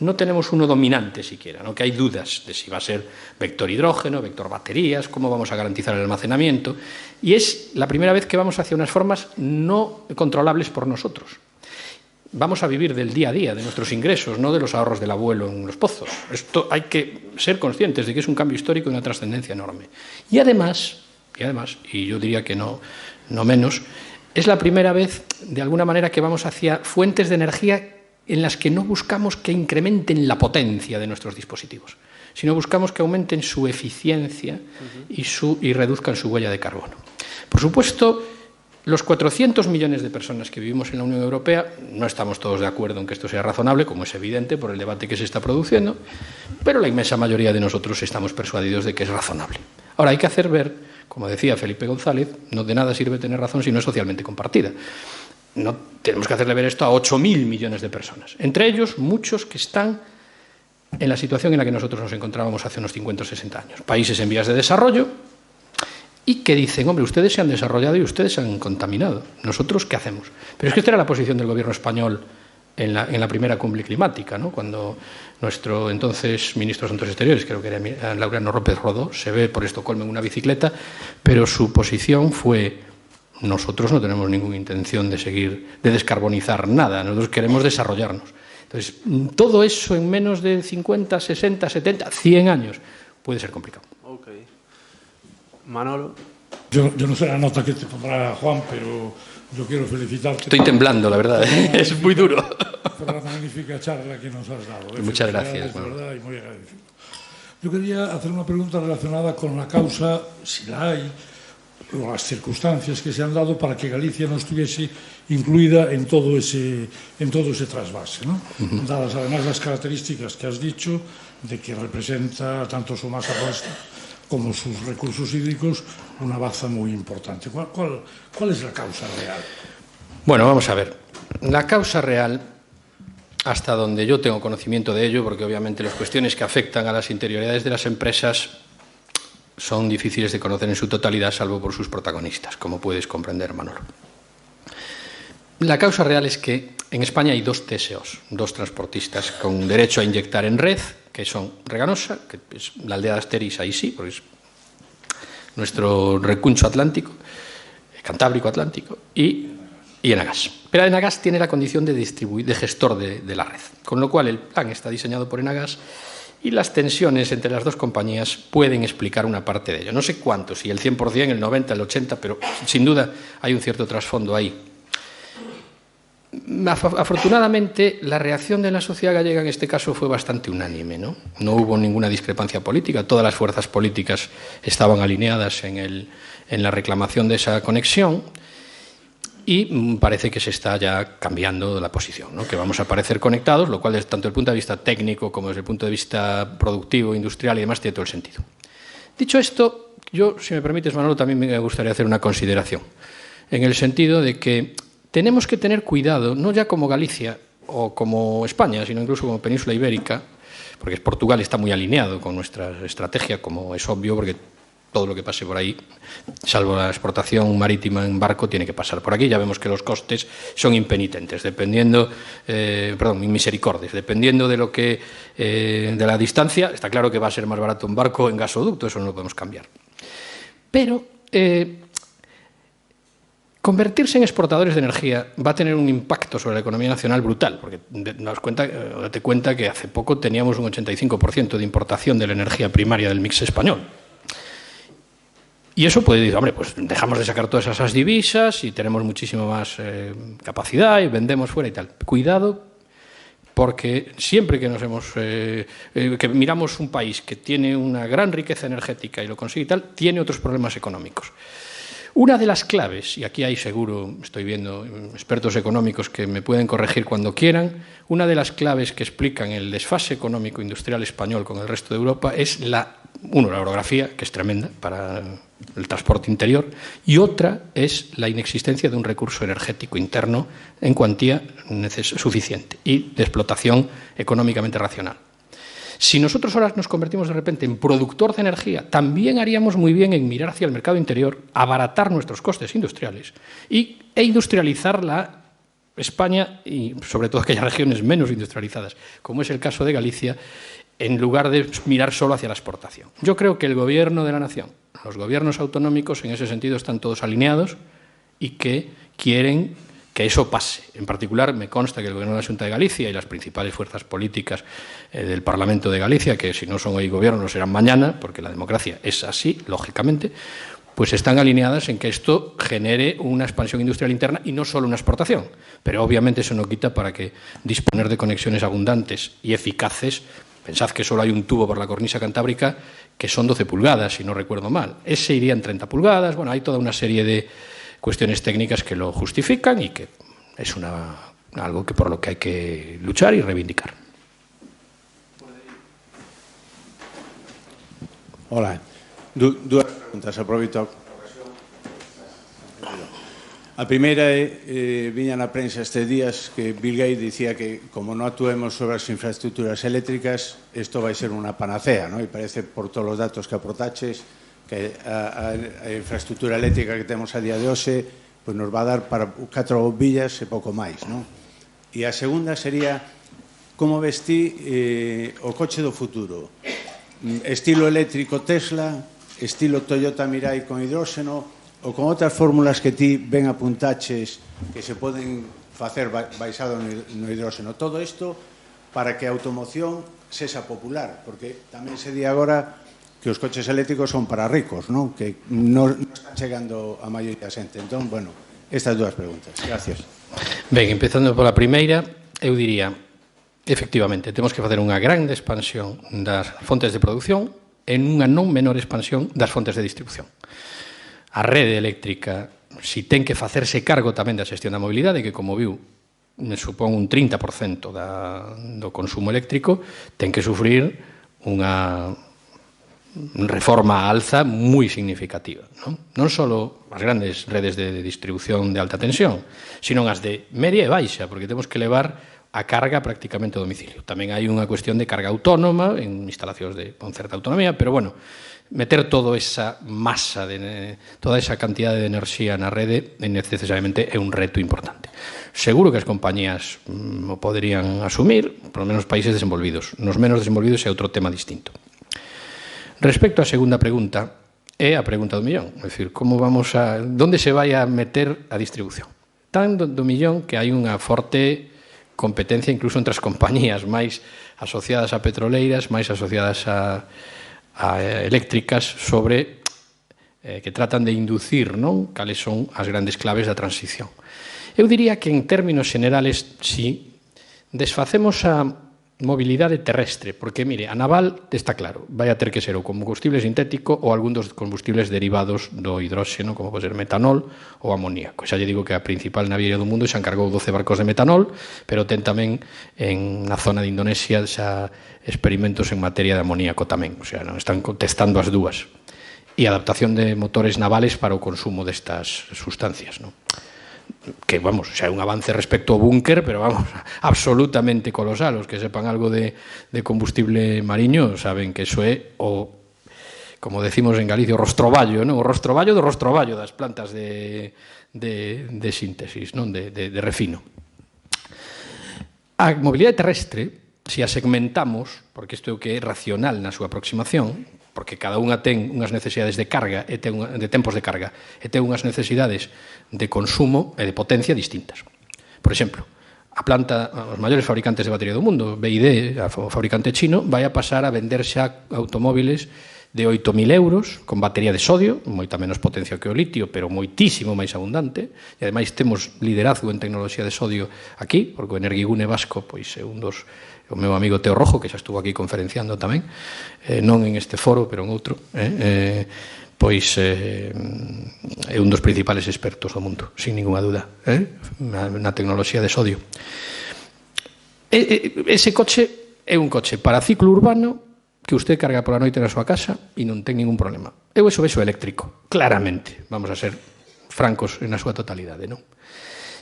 no tenemos uno dominante siquiera, ¿no? Que hay dudas de si va a ser vector hidrógeno, vector baterías, cómo vamos a garantizar el almacenamiento. Y es la primera vez que vamos hacia unas formas no controlables por nosotros. Vamos a vivir del día a día, de nuestros ingresos, no de los ahorros del abuelo en los pozos. Esto hay que ser conscientes de que es un cambio histórico y una trascendencia enorme. Y además, y yo diría que no menos, es la primera vez, de alguna manera, que vamos hacia fuentes de energía en las que no buscamos que incrementen la potencia de nuestros dispositivos, sino buscamos que aumenten su eficiencia y reduzcan su huella de carbono. Por supuesto, los 400 millones de personas que vivimos en la Unión Europea no estamos todos de acuerdo en que esto sea razonable, como es evidente por el debate que se está produciendo, pero la inmensa mayoría de nosotros estamos persuadidos de que es razonable. Ahora, hay que hacer ver, como decía Felipe González, no de nada sirve tener razón si no es socialmente compartida. No tenemos que hacerle ver esto a 8.000 millones de personas, entre ellos muchos que están en la situación en la que nosotros nos encontrábamos hace unos 50 o 60 años, países en vías de desarrollo y que dicen, hombre, ustedes se han desarrollado y ustedes se han contaminado, ¿nosotros qué hacemos? Pero es que esta era la posición del gobierno español en la primera cumbre climática, ¿no? Cuando nuestro entonces ministro de Asuntos Exteriores, creo que era Laureano López Rodó, se ve por Estocolmo en una bicicleta, pero su posición fue: nosotros no tenemos ninguna intención de descarbonizar nada, nosotros queremos desarrollarnos. Entonces, todo eso en menos de 50, 60, 70, 100 años puede ser complicado. Ok. Manolo. Yo no sé la nota que te pondrá Juan, pero yo quiero felicitarte. Estoy temblando, la verdad, es muy duro. Por la magnífica charla que nos has dado. Muchas gracias. De verdad, y muy agradecido. Yo quería hacer una pregunta relacionada con la causa, si la hay, o las circunstancias que se han dado para que Galicia no estuviese incluida en todo ese trasvase, ¿no? Dadas además las características que has dicho de que representa tanto su masa puesta como sus recursos hídricos una baza muy importante. ¿Cuál es la causa real? Bueno, vamos a ver. La causa real, hasta donde yo tengo conocimiento de ello, porque obviamente las cuestiones que afectan a las interioridades de las empresas son difíciles de conocer en su totalidad, salvo por sus protagonistas, como puedes comprender, Manolo. La causa real es que en España hay dos TSOs, dos transportistas con derecho a inyectar en red, que son Reganosa, que es la aldea de Asteris, ahí sí, porque es nuestro recuncho atlántico, cantábrico atlántico, y Enagas. Pero Enagas tiene la condición de gestor de la red, con lo cual el plan está diseñado por Enagas y las tensiones entre las dos compañías pueden explicar una parte de ello. No sé cuánto, si el 100%, el 90%, el 80%, pero sin duda hay un cierto trasfondo ahí. Afortunadamente, la reacción de la sociedad gallega en este caso fue bastante unánime, ¿no? No hubo ninguna discrepancia política, todas las fuerzas políticas estaban alineadas en la reclamación de esa conexión y parece que se está ya cambiando la posición, ¿no? Que vamos a aparecer conectados, lo cual desde tanto el punto de vista técnico como desde el punto de vista productivo, industrial y demás tiene todo el sentido. Dicho esto, yo, si me permites, Manolo, también me gustaría hacer una consideración, en el sentido de que tenemos que tener cuidado, no ya como Galicia o como España, sino incluso como península ibérica, porque Portugal está muy alineado con nuestra estrategia, como es obvio, porque todo lo que pase por ahí, salvo la exportación marítima en barco, tiene que pasar por aquí. Ya vemos que los costes son impenitentes, misericordes, dependiendo de lo que de la distancia. Está claro que va a ser más barato un barco en gasoducto, eso no lo podemos cambiar. Pero convertirse en exportadores de energía va a tener un impacto sobre la economía nacional brutal, porque date cuenta que hace poco teníamos un 85% de importación de la energía primaria del mix español. Y eso puede decir, hombre, pues dejamos de sacar todas esas divisas y tenemos muchísima más capacidad y vendemos fuera y tal. Cuidado, porque siempre que que miramos un país que tiene una gran riqueza energética y lo consigue y tal, tiene otros problemas económicos. Una de las claves, y aquí hay seguro, estoy viendo expertos económicos que me pueden corregir cuando quieran, una de las claves que explican el desfase económico industrial español con el resto de Europa es la orografía, que es tremenda para el transporte interior, y otra es la inexistencia de un recurso energético interno en cuantía suficiente y de explotación económicamente racional. Si nosotros ahora nos convertimos de repente en productor de energía, también haríamos muy bien en mirar hacia el mercado interior, abaratar nuestros costes industriales e industrializar la España y sobre todo aquellas regiones menos industrializadas, como es el caso de Galicia, en lugar de mirar solo hacia la exportación. Yo creo que el Gobierno de la Nación, los gobiernos autonómicos en ese sentido están todos alineados y que quieren que eso pase. En particular, me consta que el Gobierno de la Xunta de Galicia y las principales fuerzas políticas del Parlamento de Galicia, que si no son hoy gobierno serán mañana, porque la democracia es así, lógicamente, pues están alineadas en que esto genere una expansión industrial interna y no solo una exportación. Pero obviamente eso no quita para que disponer de conexiones abundantes y eficaces. Pensad que solo hay un tubo por la cornisa cantábrica que son 12 pulgadas, si no recuerdo mal. Ese iría en 30 pulgadas. Bueno, hay toda una serie de cuestiones técnicas que lo justifican y que es algo que por lo que hay que luchar y reivindicar. Hola. Dúas preguntas, aproveito a ocasión. A primeira é, viña na prensa estes días que Bill Gates dicía que como non actuemos sobre as infraestructuras eléctricas, isto vai ser unha panacea, non? E parece, por todos os datos que aportaches, que a infraestructura eléctrica que temos a día de hoxe pues nos va a dar para 4 bombillas e pouco máis, non? E a segunda sería como ves ti o coche do futuro, estilo eléctrico Tesla, estilo Toyota Mirai con hidróxeno ou con outras fórmulas que ti ben apuntaches que se poden facer baixado no hidróxeno. Todo isto para que a automoción sexa popular, porque tamén se di agora que os coches eléctricos son para ricos, non? Que non están chegando a maioría da xente. Entón, bueno, estas dúas preguntas. Gracias. Ben, empezando pola primeira, eu diría, efectivamente, temos que facer unha grande expansión das fontes de produción en unha non menor expansión das fontes de distribución. A rede eléctrica, si ten que facerse cargo tamén da xestión da mobilidade, que, como viu, supón un 30% do consumo eléctrico, ten que sufrir unha reforma a alza moi significativa, non só as grandes redes de distribución de alta tensión, sino as de media e baixa, porque temos que levar a carga prácticamente a domicilio. Tamén hai unha cuestión de carga autónoma en instalacións con certa autonomía, pero, bueno, meter toda esa masa, toda esa cantidad de enerxía na rede necesariamente é un reto importante. Seguro que as compañías o poderían asumir, por lo menos países desenvolvidos. Nos menos desenvolvidos é outro tema distinto. Respecto á segunda pregunta, é a pregunta do millón. É dicir, onde se vai a meter a distribución? Tan do millón que hai unha forte competencia incluso entre as compañías máis asociadas a petroleiras, máis asociadas a eléctricas, sobre que tratan de inducir, non, cales son as grandes claves da transición. Eu diría que en términos generales, si desfacemos a mobilidade terrestre, porque, mire, a naval está claro, vai a ter que ser o combustible sintético ou algún dos combustibles derivados do hidróxeno, como pode ser metanol ou amoníaco. Xa lle digo que a principal naviera do mundo xa encargou 12 barcos de metanol, pero ten tamén na zona de Indonesia xa experimentos en materia de amoníaco tamén, o sea, non están testando as dúas. E adaptación de motores navales para o consumo destas sustancias, non? Que, vamos, xa é un avance respecto ao búnker, pero, vamos, absolutamente colosal. Os que sepan algo de combustible mariño saben que eso é o, como decimos en Galicia, o rostroballo, non? O rostroballo do rostroballo das plantas de síntesis, non? De refino. A mobilidade terrestre, se a segmentamos, porque isto é o que é racional na súa aproximación, porque cada unha ten unhas necesidades de carga e de tempos de carga e ten unhas necesidades de consumo e de potencia distintas. Por exemplo, a planta, os maiores fabricantes de batería do mundo, BYD, o fabricante chino, vai a pasar a vender xa automóviles de 8.000 euros con batería de sodio, moita menos potencia que o litio, pero moitísimo máis abundante, e ademais temos liderazgo en tecnoloxía de sodio aquí, porque o Energigune vasco pois é un dos... O meu amigo Teo Rojo, que xa estuvo aquí conferenciando tamén, non en este foro, pero en outro, pois é un dos principales expertos do mundo, sin ninguna duda, na tecnoloxía de sodio. Ese coche é un coche para ciclo urbano que usted carga pola noite na súa casa e non ten ningún problema. Eu eso vexo eléctrico, claramente, vamos a ser francos na súa totalidade, non?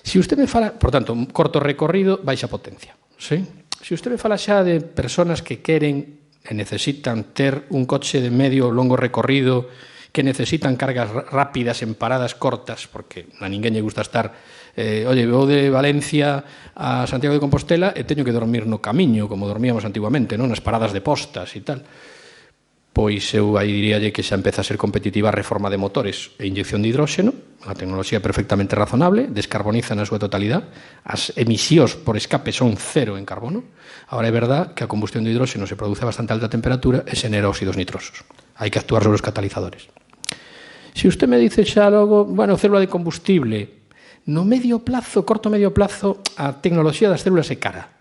Se usted me fala, por tanto, un corto recorrido, baixa potencia, sí? Se usted me fala xa de personas que queren e necesitan ter un coche de medio ou longo recorrido, que necesitan cargas rápidas en paradas cortas, porque a ninguén lle gusta estar, vou de Valencia a Santiago de Compostela e teño que dormir no camiño, como dormíamos antiguamente, non? Nas paradas de postas e tal. Pois eu aí diríalle que xa empeza a ser competitiva a reforma de motores e inyección de hidróxeno, a tecnoloxía perfectamente razonable, descarboniza na súa totalidade, as emisións por escape son cero en carbono. Agora é verdad que a combustión de hidróxeno se produce a bastante alta temperatura e xenera óxidos nitrosos. Hai que actuar sobre os catalizadores. Se usted me dice xa logo, bueno, célula de combustible, no medio plazo, corto medio plazo, a tecnoloxía das células é cara.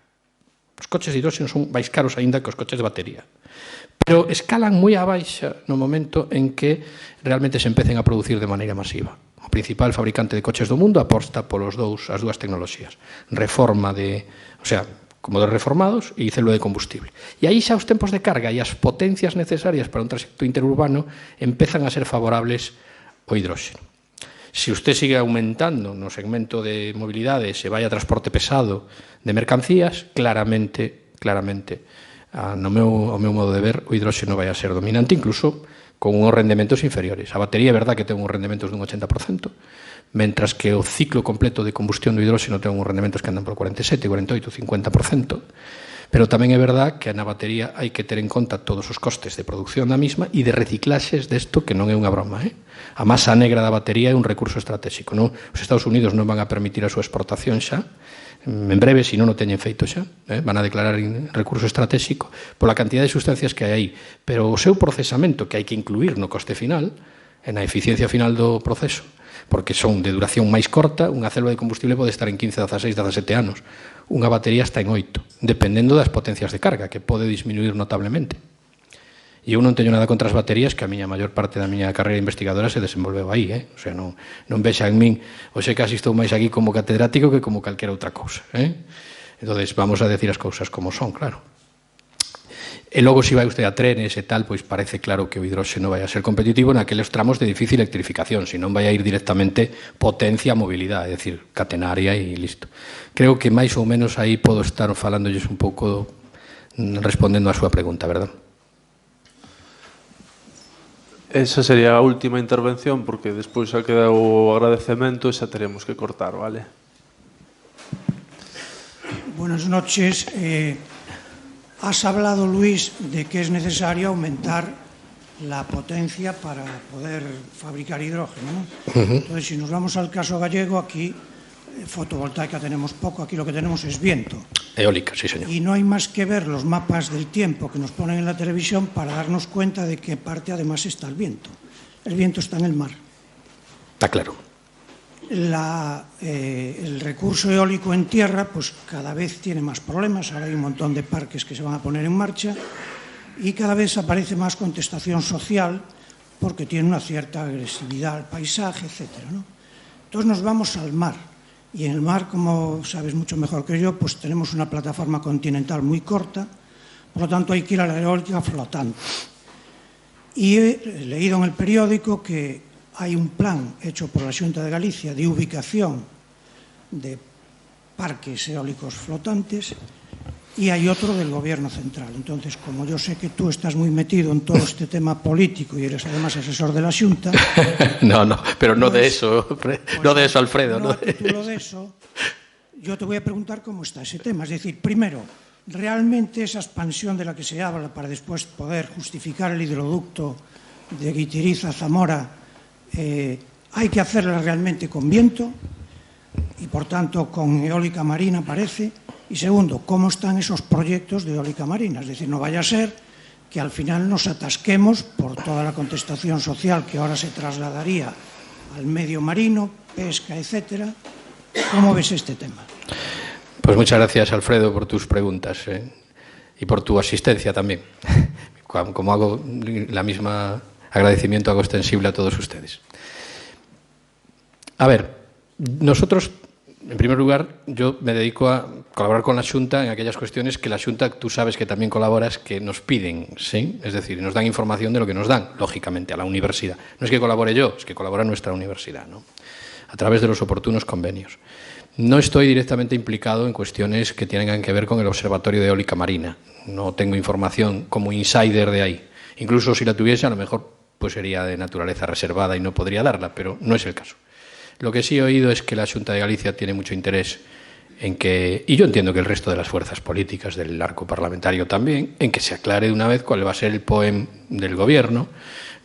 Os coches de hidróxeno son máis caros aínda que os coches de batería. Pero escalan moi a baixa no momento en que realmente se empecen a producir de maneira masiva. O principal fabricante de coches do mundo aposta as dúas tecnoloxías. Reforma como de reformados e célula de combustible. E aí xa os tempos de carga e as potencias necesarias para un trayecto interurbano empezan a ser favorables ao hidróxeno. Se usted sigue aumentando no segmento de mobilidade, se vai a transporte pesado de mercancías, claramente, ao meu modo de ver, o hidróxeno vai a ser dominante, incluso con uns rendementos inferiores. A batería é verdad que ten uns rendementos dun 80%, mentras que o ciclo completo de combustión do hidróxeno ten uns rendementos que andan por 47, 48, 50%, pero tamén é verdad que na batería hai que ter en conta todos os costes de producción da misma e de reciclaxes desto, que non é unha broma. A masa negra da batería é un recurso estratégico. Os Estados Unidos non van a permitir a súa exportación xa, en breve, se non o teñen feito xa, van a declarar recurso estratégico pola cantidad de sustancias que hai aí, pero o seu procesamento, que hai que incluir no coste final, e na eficiencia final do proceso, porque son de duración máis corta, unha célula de combustible pode estar en 15, 16, 17 anos, unha batería está en 8, dependendo das potencias de carga, que pode disminuir notablemente. E eu non teño nada contra as baterías, que a maior parte da miña carreira investigadora se desenvolveu aí, O sea, non vexa en min, hoxe casi estou máis aquí como catedrático que como calquera outra cousa, Entón, vamos a decir as cousas como son, claro. E logo, se vai usted a trenes e tal, pois parece claro que o hidróxeno vai a ser competitivo naqueles tramos de difícil electrificación, senón vai a ir directamente potencia a mobilidade, é dicir, catenaria e listo. Creo que máis ou menos aí podo estar falándolles un pouco, respondendo a súa pregunta, verdad? Esa sería a última intervención, porque despois xa queda o agradecemento e xa teremos que cortar, vale? Buenas noches. Has hablado, Luis, de que es necesario aumentar la potencia para poder fabricar hidrógeno, ¿no? Entonces, si nos vamos al caso gallego, aquí fotovoltaica tenemos poco, aquí lo que tenemos es viento. Eólica, sí, señor. Y no hay más que ver los mapas del tiempo que nos ponen en la televisión para darnos cuenta de qué parte además está el viento. El viento está en el mar. Está claro. El recurso eólico en tierra pues cada vez tiene más problemas. Ahora hay un montón de parques que se van a poner en marcha y cada vez aparece más contestación social porque tiene una cierta agresividad al paisaje, etcétera, ¿no? Entonces nos vamos al mar y en el mar, como sabes mucho mejor que yo, pues tenemos una plataforma continental muy corta, por lo tanto hay que ir a la eólica flotante. Y he leído en el periódico que hay un plan hecho por la Xunta de Galicia de ubicación de parques eólicos flotantes y hay otro del Gobierno central. Entonces, como yo sé que tú estás muy metido en todo este tema político y eres además asesor de la Xunta... No, pero no pues, de eso, no de eso, Alfredo. No, a título de eso, yo te voy a preguntar cómo está ese tema. Es decir, primero, ¿realmente esa expansión de la que se habla para después poder justificar el hidroducto de Guitiriz a Zamora hay que hacerla realmente con viento y por tanto con eólica marina parece? Y segundo, ¿cómo están esos proyectos de eólica marina? Es decir, no vaya a ser que al final nos atasquemos por toda la contestación social que ahora se trasladaría al medio marino, pesca, etcétera. ¿Cómo ves este tema? Pues muchas gracias, Alfredo, por tus preguntas y por tu asistencia también. Como hago la misma agradecimiento, hago extensible a todos ustedes. A ver, nosotros, en primer lugar, yo me dedico a colaborar con la Xunta en aquellas cuestiones que la Xunta, tú sabes que también colaboras, que nos piden, ¿sí? Es decir, nos dan información de lo que nos dan, lógicamente, a la universidad. No es que colabore yo, es que colabora nuestra universidad, ¿no? A través de los oportunos convenios. No estoy directamente implicado en cuestiones que tengan que ver con el Observatorio de Eólica Marina. No tengo información como insider de ahí. Incluso si la tuviese, a lo mejor pues sería de naturaleza reservada y no podría darla, pero no es el caso. Lo que sí he oído es que la Xunta de Galicia tiene mucho interés en que, y yo entiendo que el resto de las fuerzas políticas del arco parlamentario también, en que se aclare de una vez cuál va a ser el POEM del Gobierno,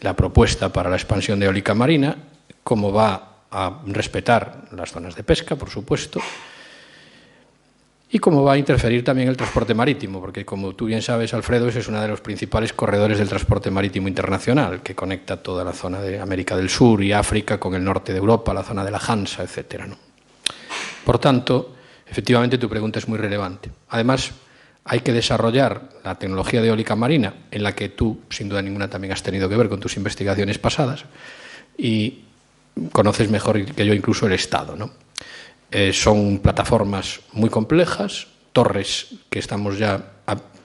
la propuesta para la expansión de eólica marina, cómo va a respetar las zonas de pesca, por supuesto, y cómo va a interferir también el transporte marítimo, porque como tú bien sabes, Alfredo, ese es uno de los principales corredores del transporte marítimo internacional, que conecta toda la zona de América del Sur y África con el norte de Europa, la zona de la Hansa, etcétera, ¿no? Por tanto, efectivamente tu pregunta es muy relevante. Además, hay que desarrollar la tecnología de eólica marina, en la que tú, sin duda ninguna, también has tenido que ver con tus investigaciones pasadas, y conoces mejor que yo incluso el Estado, ¿no? Son plataformas muy complejas, torres que estamos ya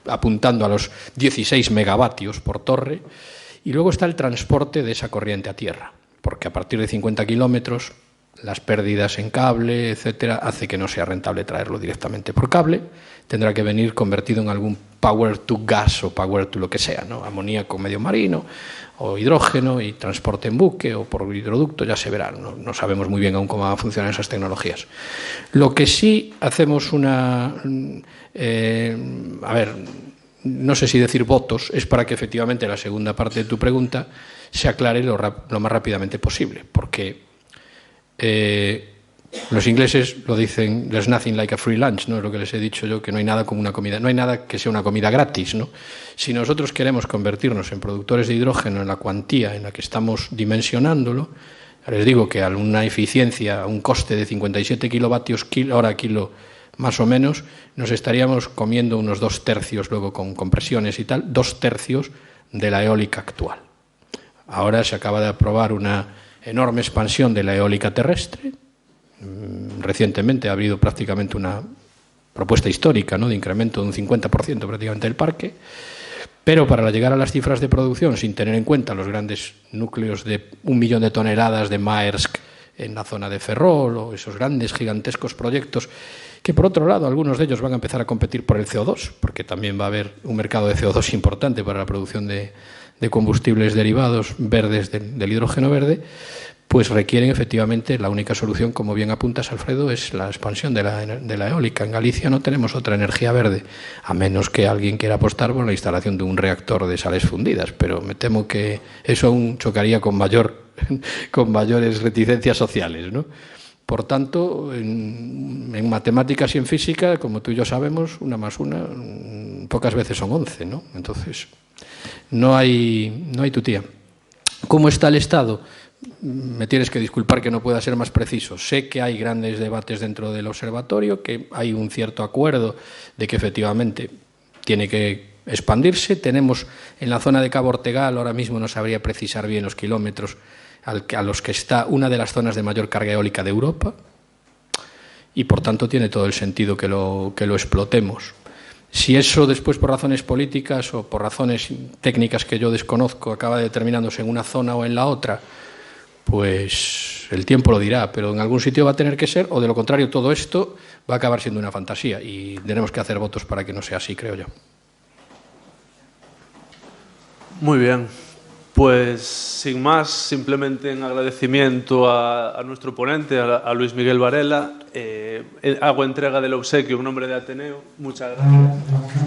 apuntando a los 16 megavatios por torre, y luego está el transporte de esa corriente a tierra, porque a partir de 50 kilómetros las pérdidas en cable, etcétera, hace que no sea rentable traerlo directamente por cable, tendrá que venir convertido en algún power to gas o power to lo que sea, ¿no? Amoníaco medio marino o hidrógeno y transporte en buque o por hidroducto, ya se verá, no sabemos muy bien aún cómo van a funcionar esas tecnologías. Lo que sí hacemos no sé si decir votos, es para que efectivamente la segunda parte de tu pregunta se aclare lo más rápidamente posible, porque los ingleses lo dicen, there's nothing like a free lunch, ¿no? Es lo que les he dicho yo, que no hay nada como una comida, no hay nada que sea una comida gratis, ¿no? Si nosotros queremos convertirnos en productores de hidrógeno en la cuantía en la que estamos dimensionándolo, les digo que a una eficiencia, a un coste de 57 kilovatios hora kilo más o menos, nos estaríamos comiendo unos 2/3, luego con compresiones y tal, 2/3 de la eólica actual. Ahora se acaba de aprobar una enorme expansión de la eólica terrestre. Recientemente ha habido prácticamente una propuesta histórica, ¿no?, de incremento de un 50% prácticamente del parque, Pero para llegar a las cifras de producción, sin tener en cuenta los grandes núcleos de 1 millón de toneladas de Maersk en la zona de Ferrol, o esos grandes, gigantescos proyectos, que por otro lado algunos de ellos van a empezar a competir por el CO2, porque también va a haber un mercado de CO2 importante para la producción de combustibles derivados verdes del hidrógeno verde, pues requieren efectivamente, la única solución, como bien apuntas, Alfredo, es la expansión de la eólica. En Galicia no tenemos otra energía verde, a menos que alguien quiera apostar por la instalación de un reactor de sales fundidas, pero me temo que eso aún chocaría con mayores reticencias sociales, ¿no? Por tanto, en matemáticas y en física, como tú y yo sabemos, 1 más 1 pocas veces son 11, ¿no? Entonces, no hay tutía. ¿Cómo está el Estado? Me tienes que disculpar que no pueda ser más preciso. Sé que hay grandes debates dentro del observatorio, que hay un cierto acuerdo de que efectivamente tiene que expandirse. Tenemos en la zona de Cabo Ortegal, ahora mismo no sabría precisar bien los kilómetros a los que está una de las zonas de mayor carga eólica de Europa, y por tanto tiene todo el sentido que lo explotemos. Si eso después, por razones políticas o por razones técnicas que yo desconozco, acaba determinándose en una zona o en la otra, pues el tiempo lo dirá, pero en algún sitio va a tener que ser, o de lo contrario todo esto va a acabar siendo una fantasía, y tenemos que hacer votos para que no sea así, creo yo. Muy bien. Pues sin más, simplemente en agradecimiento a nuestro ponente, a Luis Miguel Varela, hago entrega del obsequio en nombre de Ateneo. Muchas gracias.